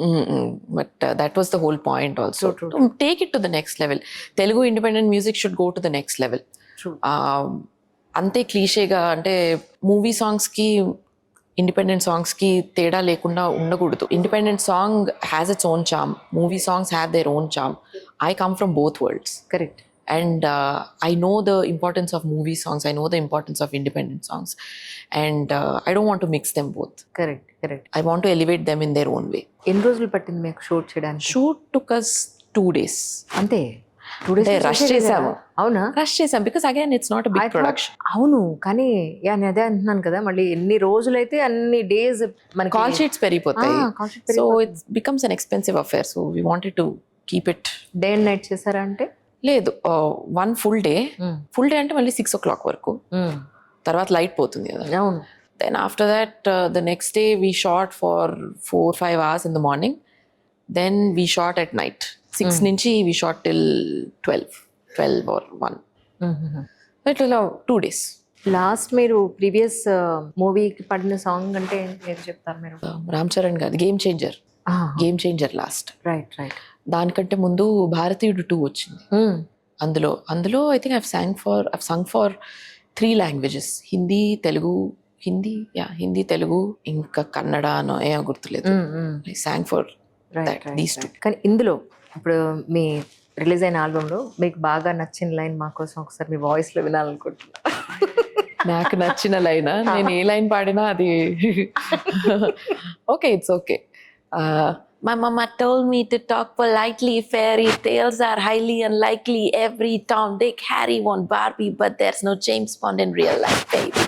But that was the whole point also. Take it to the next level. Telugu independent music should go to the next level. అంతే క్లీషేగా అంటే మూవీ సాంగ్స్ కి ఇండిపెండెంట్ సాంగ్స్ కి తేడా లేకుండా ఉండకూడదు. Independent song has its own charm. Movie songs have their own charm. I come from both worlds. Correct. And I know the importance of movie songs. I know the importance of independent songs. And I don't want to mix them both. Correct. I want to elevate them in their own way. ఎన్ని రోజులు పట్టింది మీకు shoot చేయడానికి? Shoot took us 2 days. అంతే. 2 days rush చేసాము. అవునా? Rush చేసాం because again it's not a big production. అవును, కానీ నేను అదే అంటున్నాను కదా, మళ్ళీ ఎన్ని రోజులైతే అన్ని డేస్ మనకి కాల్ షీట్స్ పెరిగిపోతాయి. So it becomes an expensive affair. So we wanted to keep it. Day and night చేశారా? అంటే లేదు, 1 full day. ఫుల్ డే అంటే మళ్ళీ 6 o'clock వరకు, తర్వాత లైట్ పోతుంది కదా. అవును. Then after that, the next day we shot for 4-5 hours in the morning. Then we shot at night. 6 నుంచి we shot till 12 or 1. It was 2 days. Last మీరు previous మూవీకి పడిన సాంగ్ అంటే ఏం చెప్తారు మీరు? రామ్ చరణ్ గారి game changer last. Right right. దానికంటే ముందు భారతీయుడు 2 వచ్చింది. అందులో I think I've Sung for 3 languages, Hindi Telugu ఇంకా కన్నడ అనో ఏమో గుర్తులేదు. I song for these 2. కానీ ఇందులో ఇప్పుడు మీ రిలీజ్ అయిన ఆల్బంలో మీకు బాగా నచ్చిన లైన్ మా కోసం ఒకసారి మీ వాయిస్ లో వినాలనుకుంటున్నా. నాకు నచ్చిన లైన్, నేను ఏ లైన్ పాడినా అది okay, it's okay. My mama told me to talk politely. Fairy tales are highly unlikely. Every Tom, Dick, Harry want Barbie, but there's no James Bond in real life, baby.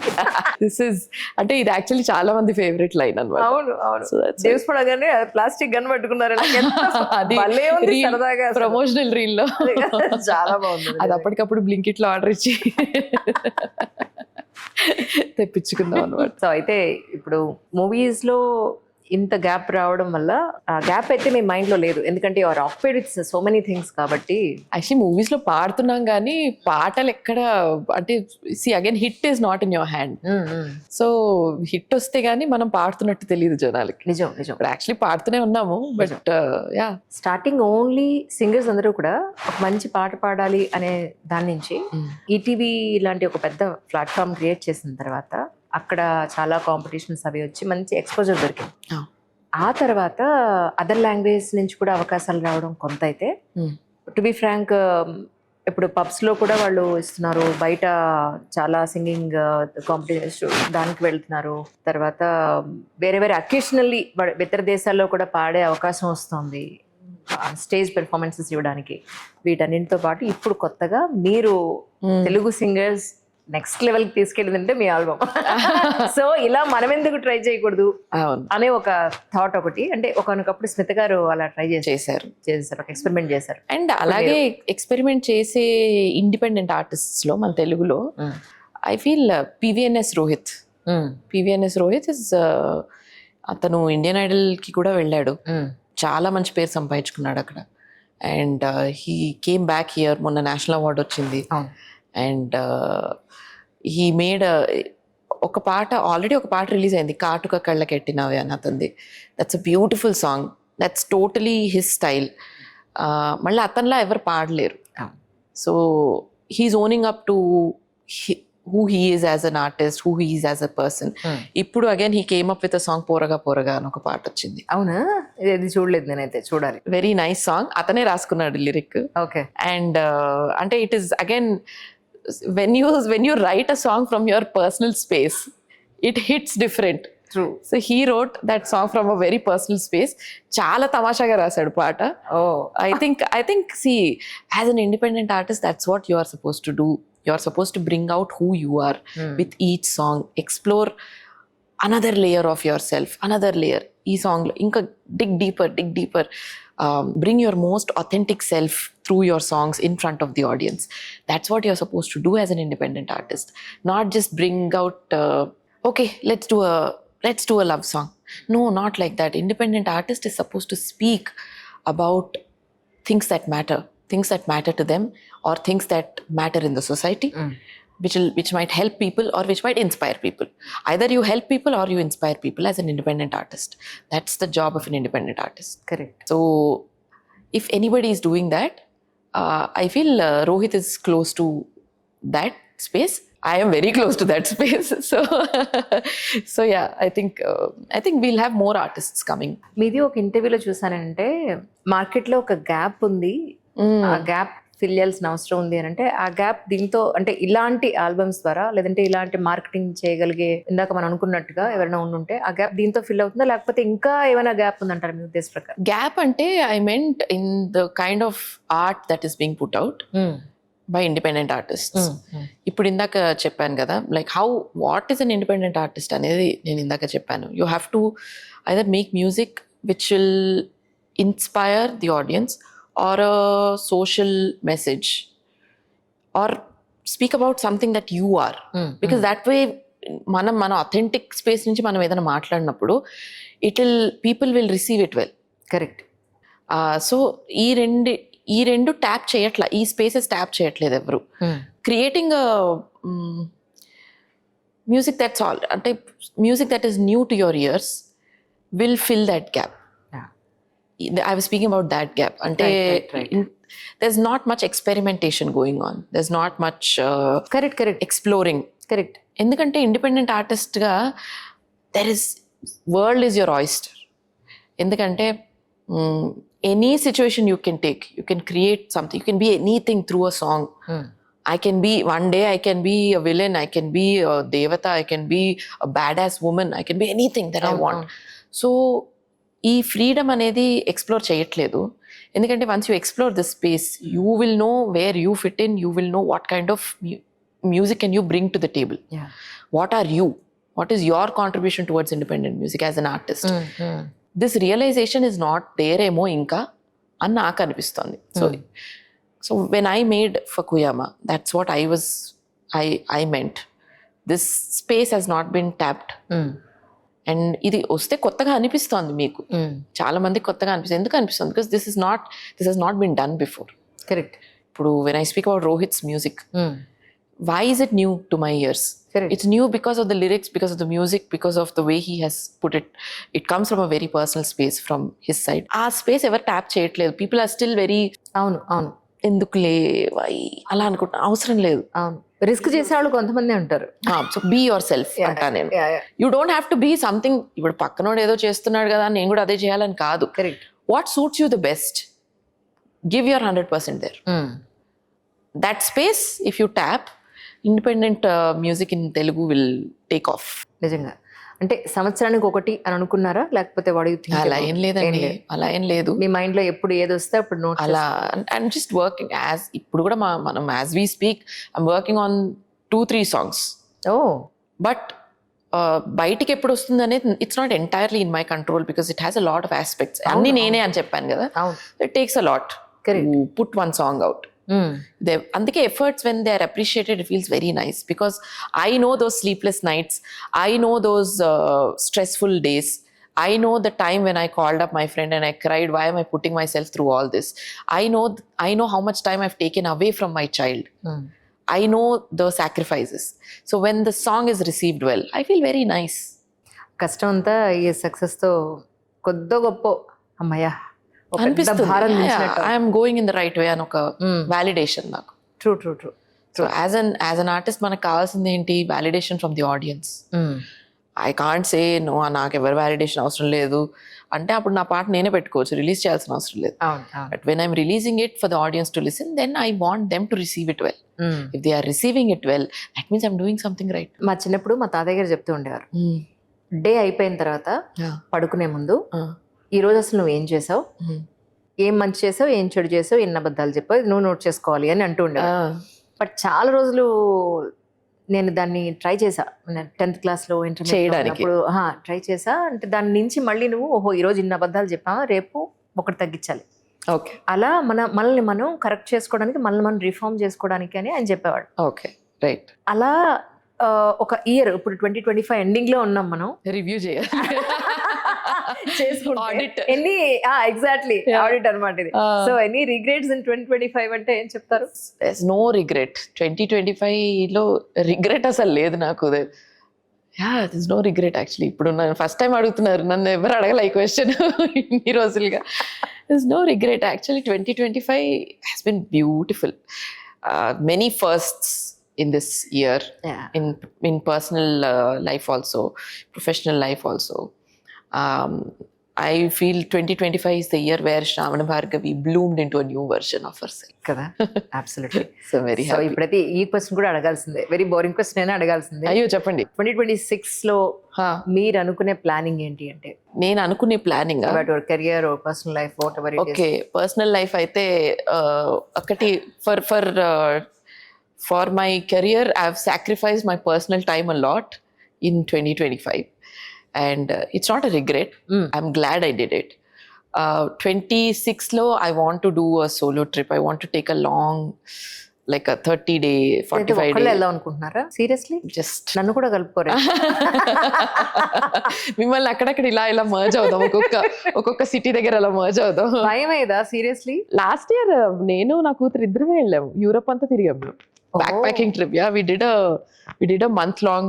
This is అంటే ఇది actually చాలా మంది favourite line అన్నమాట. అవును అవును. James bond అనగానే plastic gun పట్టుకున్నారు, అది ప్రమోషనల్ రీల్ లో చాలా బాగుంది. అది అప్పటికప్పుడు బ్లింకిట్ లో ఆర్డర్ ఇచ్చి తెప్పించుకుందాం అనమాట. సో అయితే ఇప్పుడు మూవీస్ లో ఇంత గ్యాప్ రావడం వల్ల, ఆ గ్యాప్ అయితే మీ మైండ్ లో లేదు, ఎందుకంటే your occupied with so many things కాబట్టి. యాక్చువల్లీ మూవీస్ లో పాడుతున్నాం కానీ పాటలు ఎక్కడ అంటే again hit is not in your hand. So hit వస్తే గానీ మనం పాడుతున్నట్టు తెలియదు జనాలకి. నిజం నిజం. యాక్చువల్లీ పాడుతూనే ఉన్నాము, but yeah starting only singers అందరూ కూడా ఒక మంచి పాట పాడాలి అనే దాని నుంచి ఈటీవీ లాంటి ఒక పెద్ద ప్లాట్ఫామ్ క్రియేట్ చేసిన తర్వాత అక్కడ చాలా కాంపిటీషన్స్ అవి వచ్చి మంచి ఎక్స్పోజర్ దొరికింది. ఆ తర్వాత అదర్ లాంగ్వేజ్ నుంచి కూడా అవకాశాలు రావడం కొంత అయితే, టు బి ఫ్రాంక్ ఇప్పుడు పబ్స్ లో కూడా వాళ్ళు ఇస్తున్నారు, బయట చాలా సింగింగ్ కాంపిటీషన్ దానికి వెళ్తున్నారు. తర్వాత వేరే వేరే అకేషనల్లీ ఇతర దేశాల్లో కూడా పాడే అవకాశం వస్తుంది, స్టేజ్ పెర్ఫార్మెన్సెస్ ఇవ్వడానికి. వీటన్నింటితో పాటు ఇప్పుడు కొత్తగా మీరు తెలుగు సింగర్స్ నెక్స్ట్ లెవెల్ కి తీసుకెళ్ళిందంటే మీ ఆల్బమ్. సో ఇలా మనం ఎందుకు ట్రై చేయకూడదు అనే ఒక థాట్ ఒకటి, అంటే ఒకనొకప్పుడు స్మిత గారు అలా ట్రై చేశారు, ఒక ఎక్స్పెరిమెంట్ చేశారు. అండ్ అలాగే ఎక్స్పెరిమెంట్ చేసే ఇండిపెండెంట్ ఆర్టిస్ట్స్ లో మన తెలుగులో I feel PVNS Rohit is అతను ఇండియన్ ఐడల్ కి కూడా వెళ్ళాడు, చాలా మంచి పేరు సంపాదించుకున్నాడు అక్కడ. And he came back here, మొన్న నేషనల్ అవార్డు వచ్చింది. అండ్ హీ మేడ్ ఒక పాట రిలీజ్ అయింది, కాటుక కళ్ళకెట్టినవి అని అతనిది. That's a beautiful song, that's totally his style. మళ్ళీ అతనిలా ఎవరు పాడలేరు. So he's owning up to who he is as an artist, who he is as a person. ఇప్పుడు again he came up with a song పోరగా పోరగా అని ఒక పాట వచ్చింది. అవునా? ఇది చూడలేదు నేనైతే, చూడాలి. వెరీ నైస్ సాంగ్, అతనే రాసుకున్నాడు లిరిక్. ఓకే. అండ్ అంటే it is again when you write a song from your personal space, it hits different. True. So he wrote that song from a very personal space. చాలా తమాషాగా రాశాడు పాట. I think see, as an independent artist, that's what you are supposed to do. You are supposed to bring out who you are with each song, explore another layer of yourself, another layer. ఈ song లో ఇంకా dig deeper, bring your most authentic self through your songs in front of the audience. That's what you're supposed to do as an independent artist. Not just bring out okay, let's do a love song. No, not like that. Independent artist is supposed to speak about things that matter to them, or things that matter in the society, which might help people or which might inspire people. Either you help people or you inspire people as an independent artist. That's the job of an independent artist. Correct. So if anybody is doing that, I feel Rohit is close to that space. I am very close to that space. So yeah, I think we'll have more artists coming. మీది ఒక ఇంటర్వ్యూలో చూసానంటే మార్కెట్లో ఒక gap ఉంది, ఆ gap fill చేయాల్సిన అవసరం ఉంది అని. అంటే ఆ గ్యాప్ దీంతో అంటే ఇలాంటి ఆల్బమ్స్ ద్వారా, లేదంటే ఇలాంటి మార్కెటింగ్ చేయగలిగే, ఇందాక మనం అనుకున్నట్టుగా ఎవరైనా ఉండుంటే ఆ గ్యాప్ దీంతో ఫిల్ అవుతుందా, లేకపోతే ఇంకా ఏమైనా గ్యాప్ ఉందంటారు మీ ఉద్దేశ ప్రకారం? గ్యాప్ అంటే I meant in the kind of art that is being put out by independent artists. ఇప్పుడు ఇందాక చెప్పాను కదా, like what is an independent artist అనేది నేను ఇందాక చెప్పాను. You have to either make music which will inspire the audience, or a social message, or speak about something that you are, because that way మన authentic space నుంచి మనం ఏదైనా మాట్లాడినప్పుడు people will receive it well. Correct. So ఈ రెండు tap చేయట్లా, ఈ spaces tap చేయట్లేదు ఎవరు. క్రియేటింగ్ మ్యూజిక్ దట్స్ ఆల్ అంటే music that is new to your years will fill that gap. I was speaking about that gap. Ante, Right. There's not much experimentation going on. There's not much Correct. exploring. Correct. ఎందుకంటే independent ఆర్టిస్ట్గా world is your oyster. ఎందుకంటే any situation you can take, you can create something, you can be anything through a song. I can be, one day I can be a villain, I can be a devata, I can be a badass woman, I can be anything that I want. So ఈ freedom అనేది explore చేయట్లేదు. ఎందుకంటే once you explore this space you will know where you fit in, you will know what kind of music can you bring to the table, what are you, what is your contribution towards independent music as an artist. This realization is not there ఏమో ఇంకా అని నాకు అనిపిస్తుంది. So when I made Fakuyama, that's what I meant. This space has not been tapped. And ఇది వస్తే కొత్తగా అనిపిస్తోంది మీకు, చాలా మందికి కొత్తగా అనిపిస్తుంది. ఎందుకు అనిపిస్తుంది? Because this has not been done before. Correct. ఇప్పుడు when I speak about Rohit's music, why is it new to my ears? Correct. It's new because of the lyrics, because of the music, because of the way he has put it. It comes from a very personal space from his side. ఆ space ఎవరు tap చేయట్లేదు. People are still very అవును ఎందుకులే why అలా అనుకుంటా, అవసరం లేదు. అవును, రిస్క్ చేసే వాళ్ళు కొంతమంది ఉంటారు. సో బీ యువర్ సెల్ఫ్ అంటా నేను. You don't have to be something. ఇప్పుడు పక్కనోడు ఏదో చేస్తున్నాడు కదా నేను కూడా అదే చేయాలని కాదు. Correct. What suits you the best, give your 100% there. That space if you tap, independent music in Telugu will take off. నిజంగా అంటే సంవత్సరానికి ఒకటి అని అనుకున్నారా, లేకపోతే వాడు అలా ఏం లేదండి, అలా ఏం లేదు. మీ మైండ్ లో ఎప్పుడు ఏది వస్తే అప్పుడు నోట్ అలా అండ్ జస్ట్ వర్కింగ్ యాజ్ ఇప్పుడు కూడా మనం as we speak I'm working on 2-3 songs. Oh but బయటికి ఎప్పుడు వస్తుంది అనేది it's not entirely in my control because it has a lot of aspects. అన్ని నేనే అని చెప్పాను కదా, it takes a lot to put one song out. అందుకే efforts when they are appreciated it feels very nice because I know those sleepless nights, I know those stressful days, I know the time when I called up my friend and I cried, why am I putting myself through all this? I know how much time I've taken away from my child. I know the sacrifices. So when the song is received well, I feel very nice. కష్టం అంతా ఈ success తో కొద్దో గొప్ప అమ్మయ్యా అనిపిస్తుంది, I'm going in the right way అని ఒక వ్యాలిడేషన్ నాకు. True. So as an artist మనకు కావాల్సింది ఏంటి? Validation from the audience. I can't say no, నాకు ఎవరు వ్యాలిడేషన్ అవసరం లేదు అంటే అప్పుడు నా పాట నేనే పెట్టుకోవచ్చు, రిలీజ్ చేయాల్సిన అవసరం లేదు. But when I'm releasing it for the audience to listen, then I want them to receive it well. If they are receiving it well, that means I'm doing something right. మా చిన్నప్పుడు మా తాతయ్య గారు చెప్తూ ఉండేవారు, డే అయిపోయిన తర్వాత పడుకునే ముందు ఈ రోజు అసలు నువ్వు ఏం చేసావు, ఏం మంచి చేసావు, ఏం చెడు చేసావు, ఎన్ని అబద్ధాలు చెప్పావు, నువ్వు నోట్ చేసుకోవాలి అని అంటూ ఉండేవారు. బట్ చాలా రోజులు నేను దాన్ని ట్రై చేసా, 10th క్లాస్లో చేయడానికి ట్రై చేసా. అంటే దాని నుంచి మళ్ళీ నువ్వు ఓహో ఈరోజు ఇన్ని అబద్ధాలు చెప్పావా, రేపు ఒకటి తగ్గించాలి, ఓకే అలా మనల్ని మనం కరెక్ట్ చేసుకోవడానికి, మనల్ని మనం రిఫార్మ్ చేసుకోవడానికి అని ఆయన చెప్పేవాడు. Okay right. అలా ఒక ఇయర్ ఇప్పుడు 2025 ఎండింగ్ లో ఉన్నాం, మనం రివ్యూ చేయాలి ఎనీ ఎగ్జాక్ట్లీ ఆడిట్ అన్నమాట ఇది. సో ఎనీ రిగ్రెట్స్ ఇన్ 2025 అంటే ఏం చెప్తారు? No regret. 2025 లో రిగ్రెట్ అసలు లేదు నాకు. This no regret actually. ఇప్పుడు నన్ను ఫస్ట్ టైం అడుగుతున్నారు, నన్ను ఎవరు అడగల ఈ క్వశ్చన్ ఇన్ని రోజులుగా. This no regret actually. 2025 has been beautiful. Many firsts in this year, in personal life also, professional life also. I feel 2025 is the year where Shravana Bhargavi bloomed into a new version of herself. Kada, absolutely. So very happy. So ippudaiతే ఈ question కూడా అడగాల్సిందే, very boring question అయినా అడగాల్సిందే. అయ్యో చెప్పండి. 2026 లో మీరు అనుకునే ప్లానింగ్ ఏంటి? అంటే నేను అనుకునే planning about your career or personal life, what ever it is. Okay, personal life అయితే ఒకటి for my career, I've sacrificed my personal time a lot in 2025. And it's not a regret. I'm glad I did it. 26 lo, I want to do a solo trip. I want to take a long, like a 30-day, 45 day. ఎలా అనుకుంటున్నారా? Seriously? Just నన్ను కూడా కలుపుకోరా? మిమ్మల్ని అక్కడక్కడ ఇలా merge అవుదాం, ఒక్కొక్క city దగ్గర అలా మర్జ్ అవుదాం. భయం అయ్యేదా సీరియస్లీ? లాస్ట్ ఇయర్ నేను నా కూతురు ఇద్దరమే వెళ్ళాము, యూరోప్ అంతా తిరిగాము. backpacking trip. Yeah, we did a month long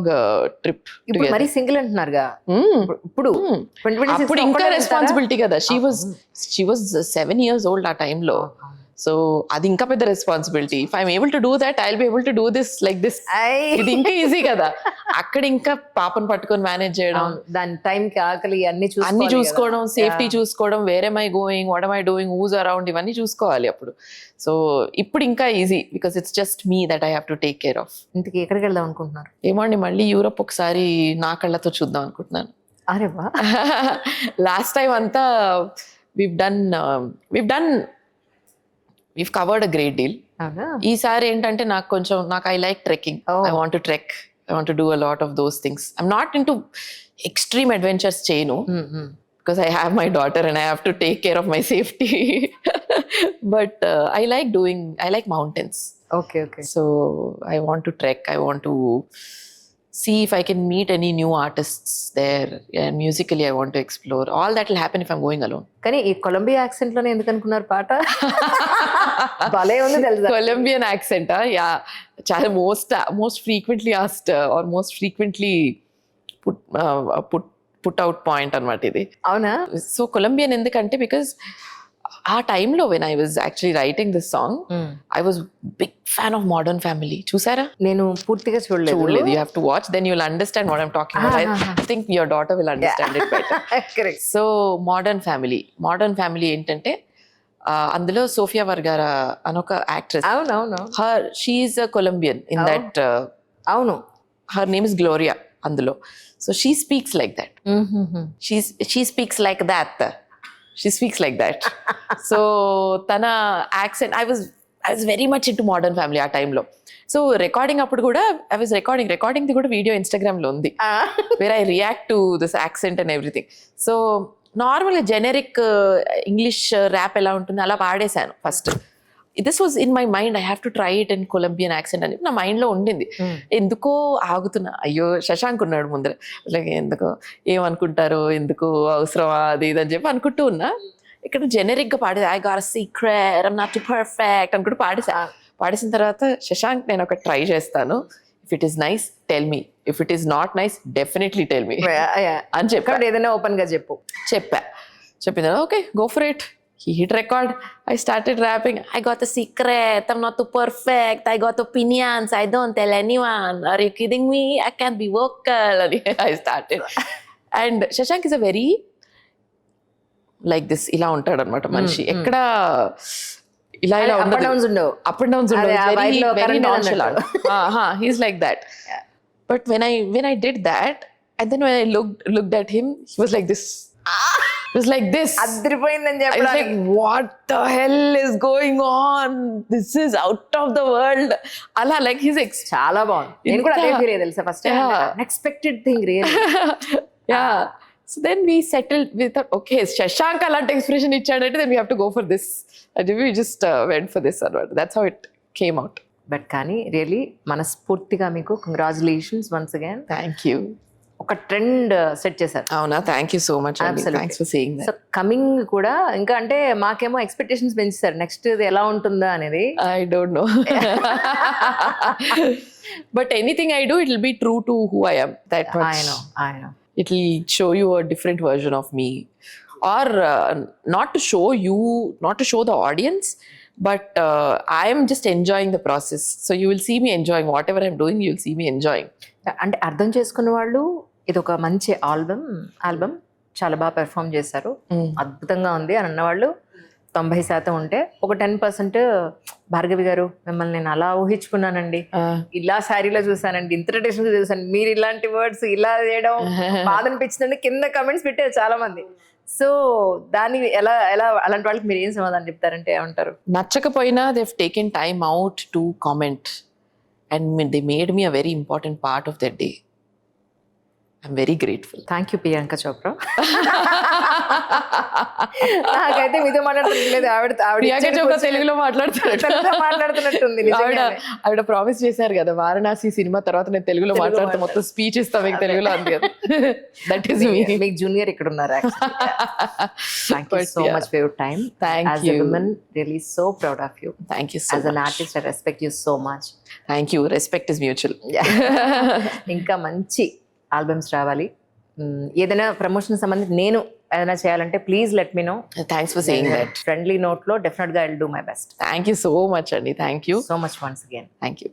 trip ఇప్పుడు together. మరీ సింగిల్ అంటున్నారుగా Mm. ఇప్పుడు Mm. 2026 అప్పుడు లో ఇంకా ఒక్కడే వెళ్తారా? రెస్పాన్సిబిలిటీ కదా. she was 7 years old ఆ టైంలో. సో అది ఇంకా పెద్ద responsibility. If I'm able to do that, I will be able to do this like this. ఇది ఇంకా ఈజీ కదా. అక్కడ ఇంకా పాపను పట్టుకొని మేనేజ్ చేయడం, అవును, దాని టైం కి ఆకలి అన్ని అన్ని చూసుకోవడం, సేఫ్టీ Yeah. చూసుకోవడం, wear am I going, what am I doing, who's around, ఇవన్నీ చూసుకోవాలి అప్పుడు. సో ఇప్పుడు ఇంకా easy because it's just me that I have to take care of. ఇంతకి ఎక్కడికి వెళ్దాం అనుకుంటున్నారు? ఏమండి మళ్ళీ యూరప్ ఒకసారి నా కళ్ళతో చూద్దాం అనుకుంటున్నాను. అరే వా, లాస్ట్ టైం అంతా we've covered a great deal. అవునా? ఈసారి ఏంటంటే నాకు I like trekking. Oh. I want to trek, I want to do a lot of those things. I'm not in to extreme adventures చేయను because I have my daughter and I have to take care of my safety. But I like mountains. Okay okay. So I want to trek, I want to see if I can meet any new artists there, and musically I want to explore. All that will happen if I'm going alone. కానీ ఈ Colombia accent లోనే ఎందుకు అనుకున్నారు పాట? భలే ఉంది తెలుసా? Colombian accent, yeah. చాలా most frequently asked or most frequently put out point అన్నమాట ఇది. అవునా? సో కొలంబియన్ ఎందుకంటే బికాస్ ఆ టైంలో when I was actually writing this song, I was big fan of Modern Family. చూసారా? నేను పూర్తిగా చూడలేదు. You have to watch, then you will understand what I'm talking about. I think your daughter will understand it better. Correct. So Modern Family ఏంటంటే అందులో Sofia Vergara అనొక actress, అవునవును. She is a Colombian in that. అవును. Her name is Gloria అందులో. So she speaks like that. She speaks like that. So తన accent, I was very much into modern family ఆ టైంలో. So recording అప్పుడు కూడా I was recording the కూడా video Instagram లో ఉంది, where I react to this accent and everything. So నార్మల్గా generic English rap ఎలా ఉంటుంది అలా పాడేశాను first. This was in my mind, I have to try it in Colombian accent అని నా మైండ్లో ఉండింది. ఎందుకో ఆగుతున్నా, అయ్యో శశాంక్ ఉన్నాడు ముందర, అలాగే ఎందుకో ఏమనుకుంటారో, ఎందుకు అవసరమా అది ఇది అని చెప్పి అనుకుంటూ ఉన్నా. ఇక్కడ జెనరిక్గా పాడేది, I got secret, I'm not perfect అనుకుంటూ పాడేసిన తర్వాత శశాంక్ నేను ఒక ట్రై చేస్తాను, if it is nice tell me, if it is not nice definitely tell me అని చెప్పి ఏదైనా ఓపెన్ గా చెప్పిన okay go for it. He hit record. I started rapping. I got a secret. I'm not too perfect. I got opinions. I don't tell anyone. Are you kidding me? I can't be vocal. I started. And Shashank is a very like this. ఇలా ఉంటాడు అనమాట మనిషి. ఎక్కడ ఇలా up and downs ఉండవు. Up and downs ఉండవు. Very nonchalant. He's like that. But when I did that, and then when I looked at him, he was like this. It was like this. అదిరిపోయిందని I was like, what the hell is going on? This is out of the world. Ala, like he's చాలా బాగుంది. నేను కూడా అదే feel అయ్యా తెలుసా first. Unexpected thing really. Yeah. So then we settled with, okay, Shashank అలాంటి expression ఇచ్చాడంటే then we have to go for this. And we just went for this. That's how it came out. But కానీ really మనస్ఫూర్తిగా మీకు congratulations once again. Thank you. ఒక trend set చేశారు. అవునా, thank you so much. Thanks for saying that. So coming కూడా ఇంకా అంటే మాకేమో ఎక్స్పెక్టేషన్స్ పెంచుతారు నెక్స్ట్ ఇది ఎలా ఉంటుందా అనేది. I don't know, but anything I do it will be true to who I am. That much I know. It will show you a different version of me, or not to show you, not to show the audience, but I am just enjoying the process. So you will see me enjoying whatever I'm doing. You will see me enjoying. అంటే అర్థం చేసుకున్న వాళ్ళు ఇది ఒక మంచి album చాలా బాగా perform చేశారు, అద్భుతంగా ఉంది అని అన్నవాళ్ళు 90% ఉంటే ఒక 10% భార్గవి గారు మిమ్మల్ని నేను అలా ఊహించుకున్నానండి, ఇలా శారీలో చూసానండి, ఇంత ట్రెడిషనల్ చూసాను, మీరు ఇలాంటి వర్డ్స్ ఇలా చేయడం బాధ అనిపించిందండి కింద కమెంట్స్ పెట్టారు చాలా మంది. సో దాన్ని ఎలా అలాంటి వాళ్ళకి మీరు ఏం సమాధానం చెప్తారంటే ఏమంటారు? నచ్చకపోయినా they've taken time out to comment and they made me a very important part of their day. I'm very grateful. Thank you Priyanka Chopra. నాకైతే మీతో మాట్లాడుతులేదు. ప్రియాంక చోప్రా తెలుగులో మాట్లాడుతున్నట్టుంది. ఆవిడ ప్రామిస్ చేశారు కదా, వారణాసి సినిమా తర్వాత నేను తెలుగులో మాట్లాడితే మొత్తం స్పీచ్ ఇస్తా మీకు తెలుగులో అంది కదా. దట్ ఈస్ మీ. మీకు జూనియర్ ఇక్కడ ఉన్నారు. Thank you so much for your time. Thank you. woman, really so proud of you. Thank you so As an artist, I respect you so much. Thank you. Respect is mutual. ఇంకా మంచి albums రావాలి. ఏదైనా promotion సంబంధించి నేను ఏదైనా చేయాలంటే please let me know. Thanks for saying that. Friendly note లో definite గా I will do my best. Thank you so much అండి. Thank you so much once again. Thank you.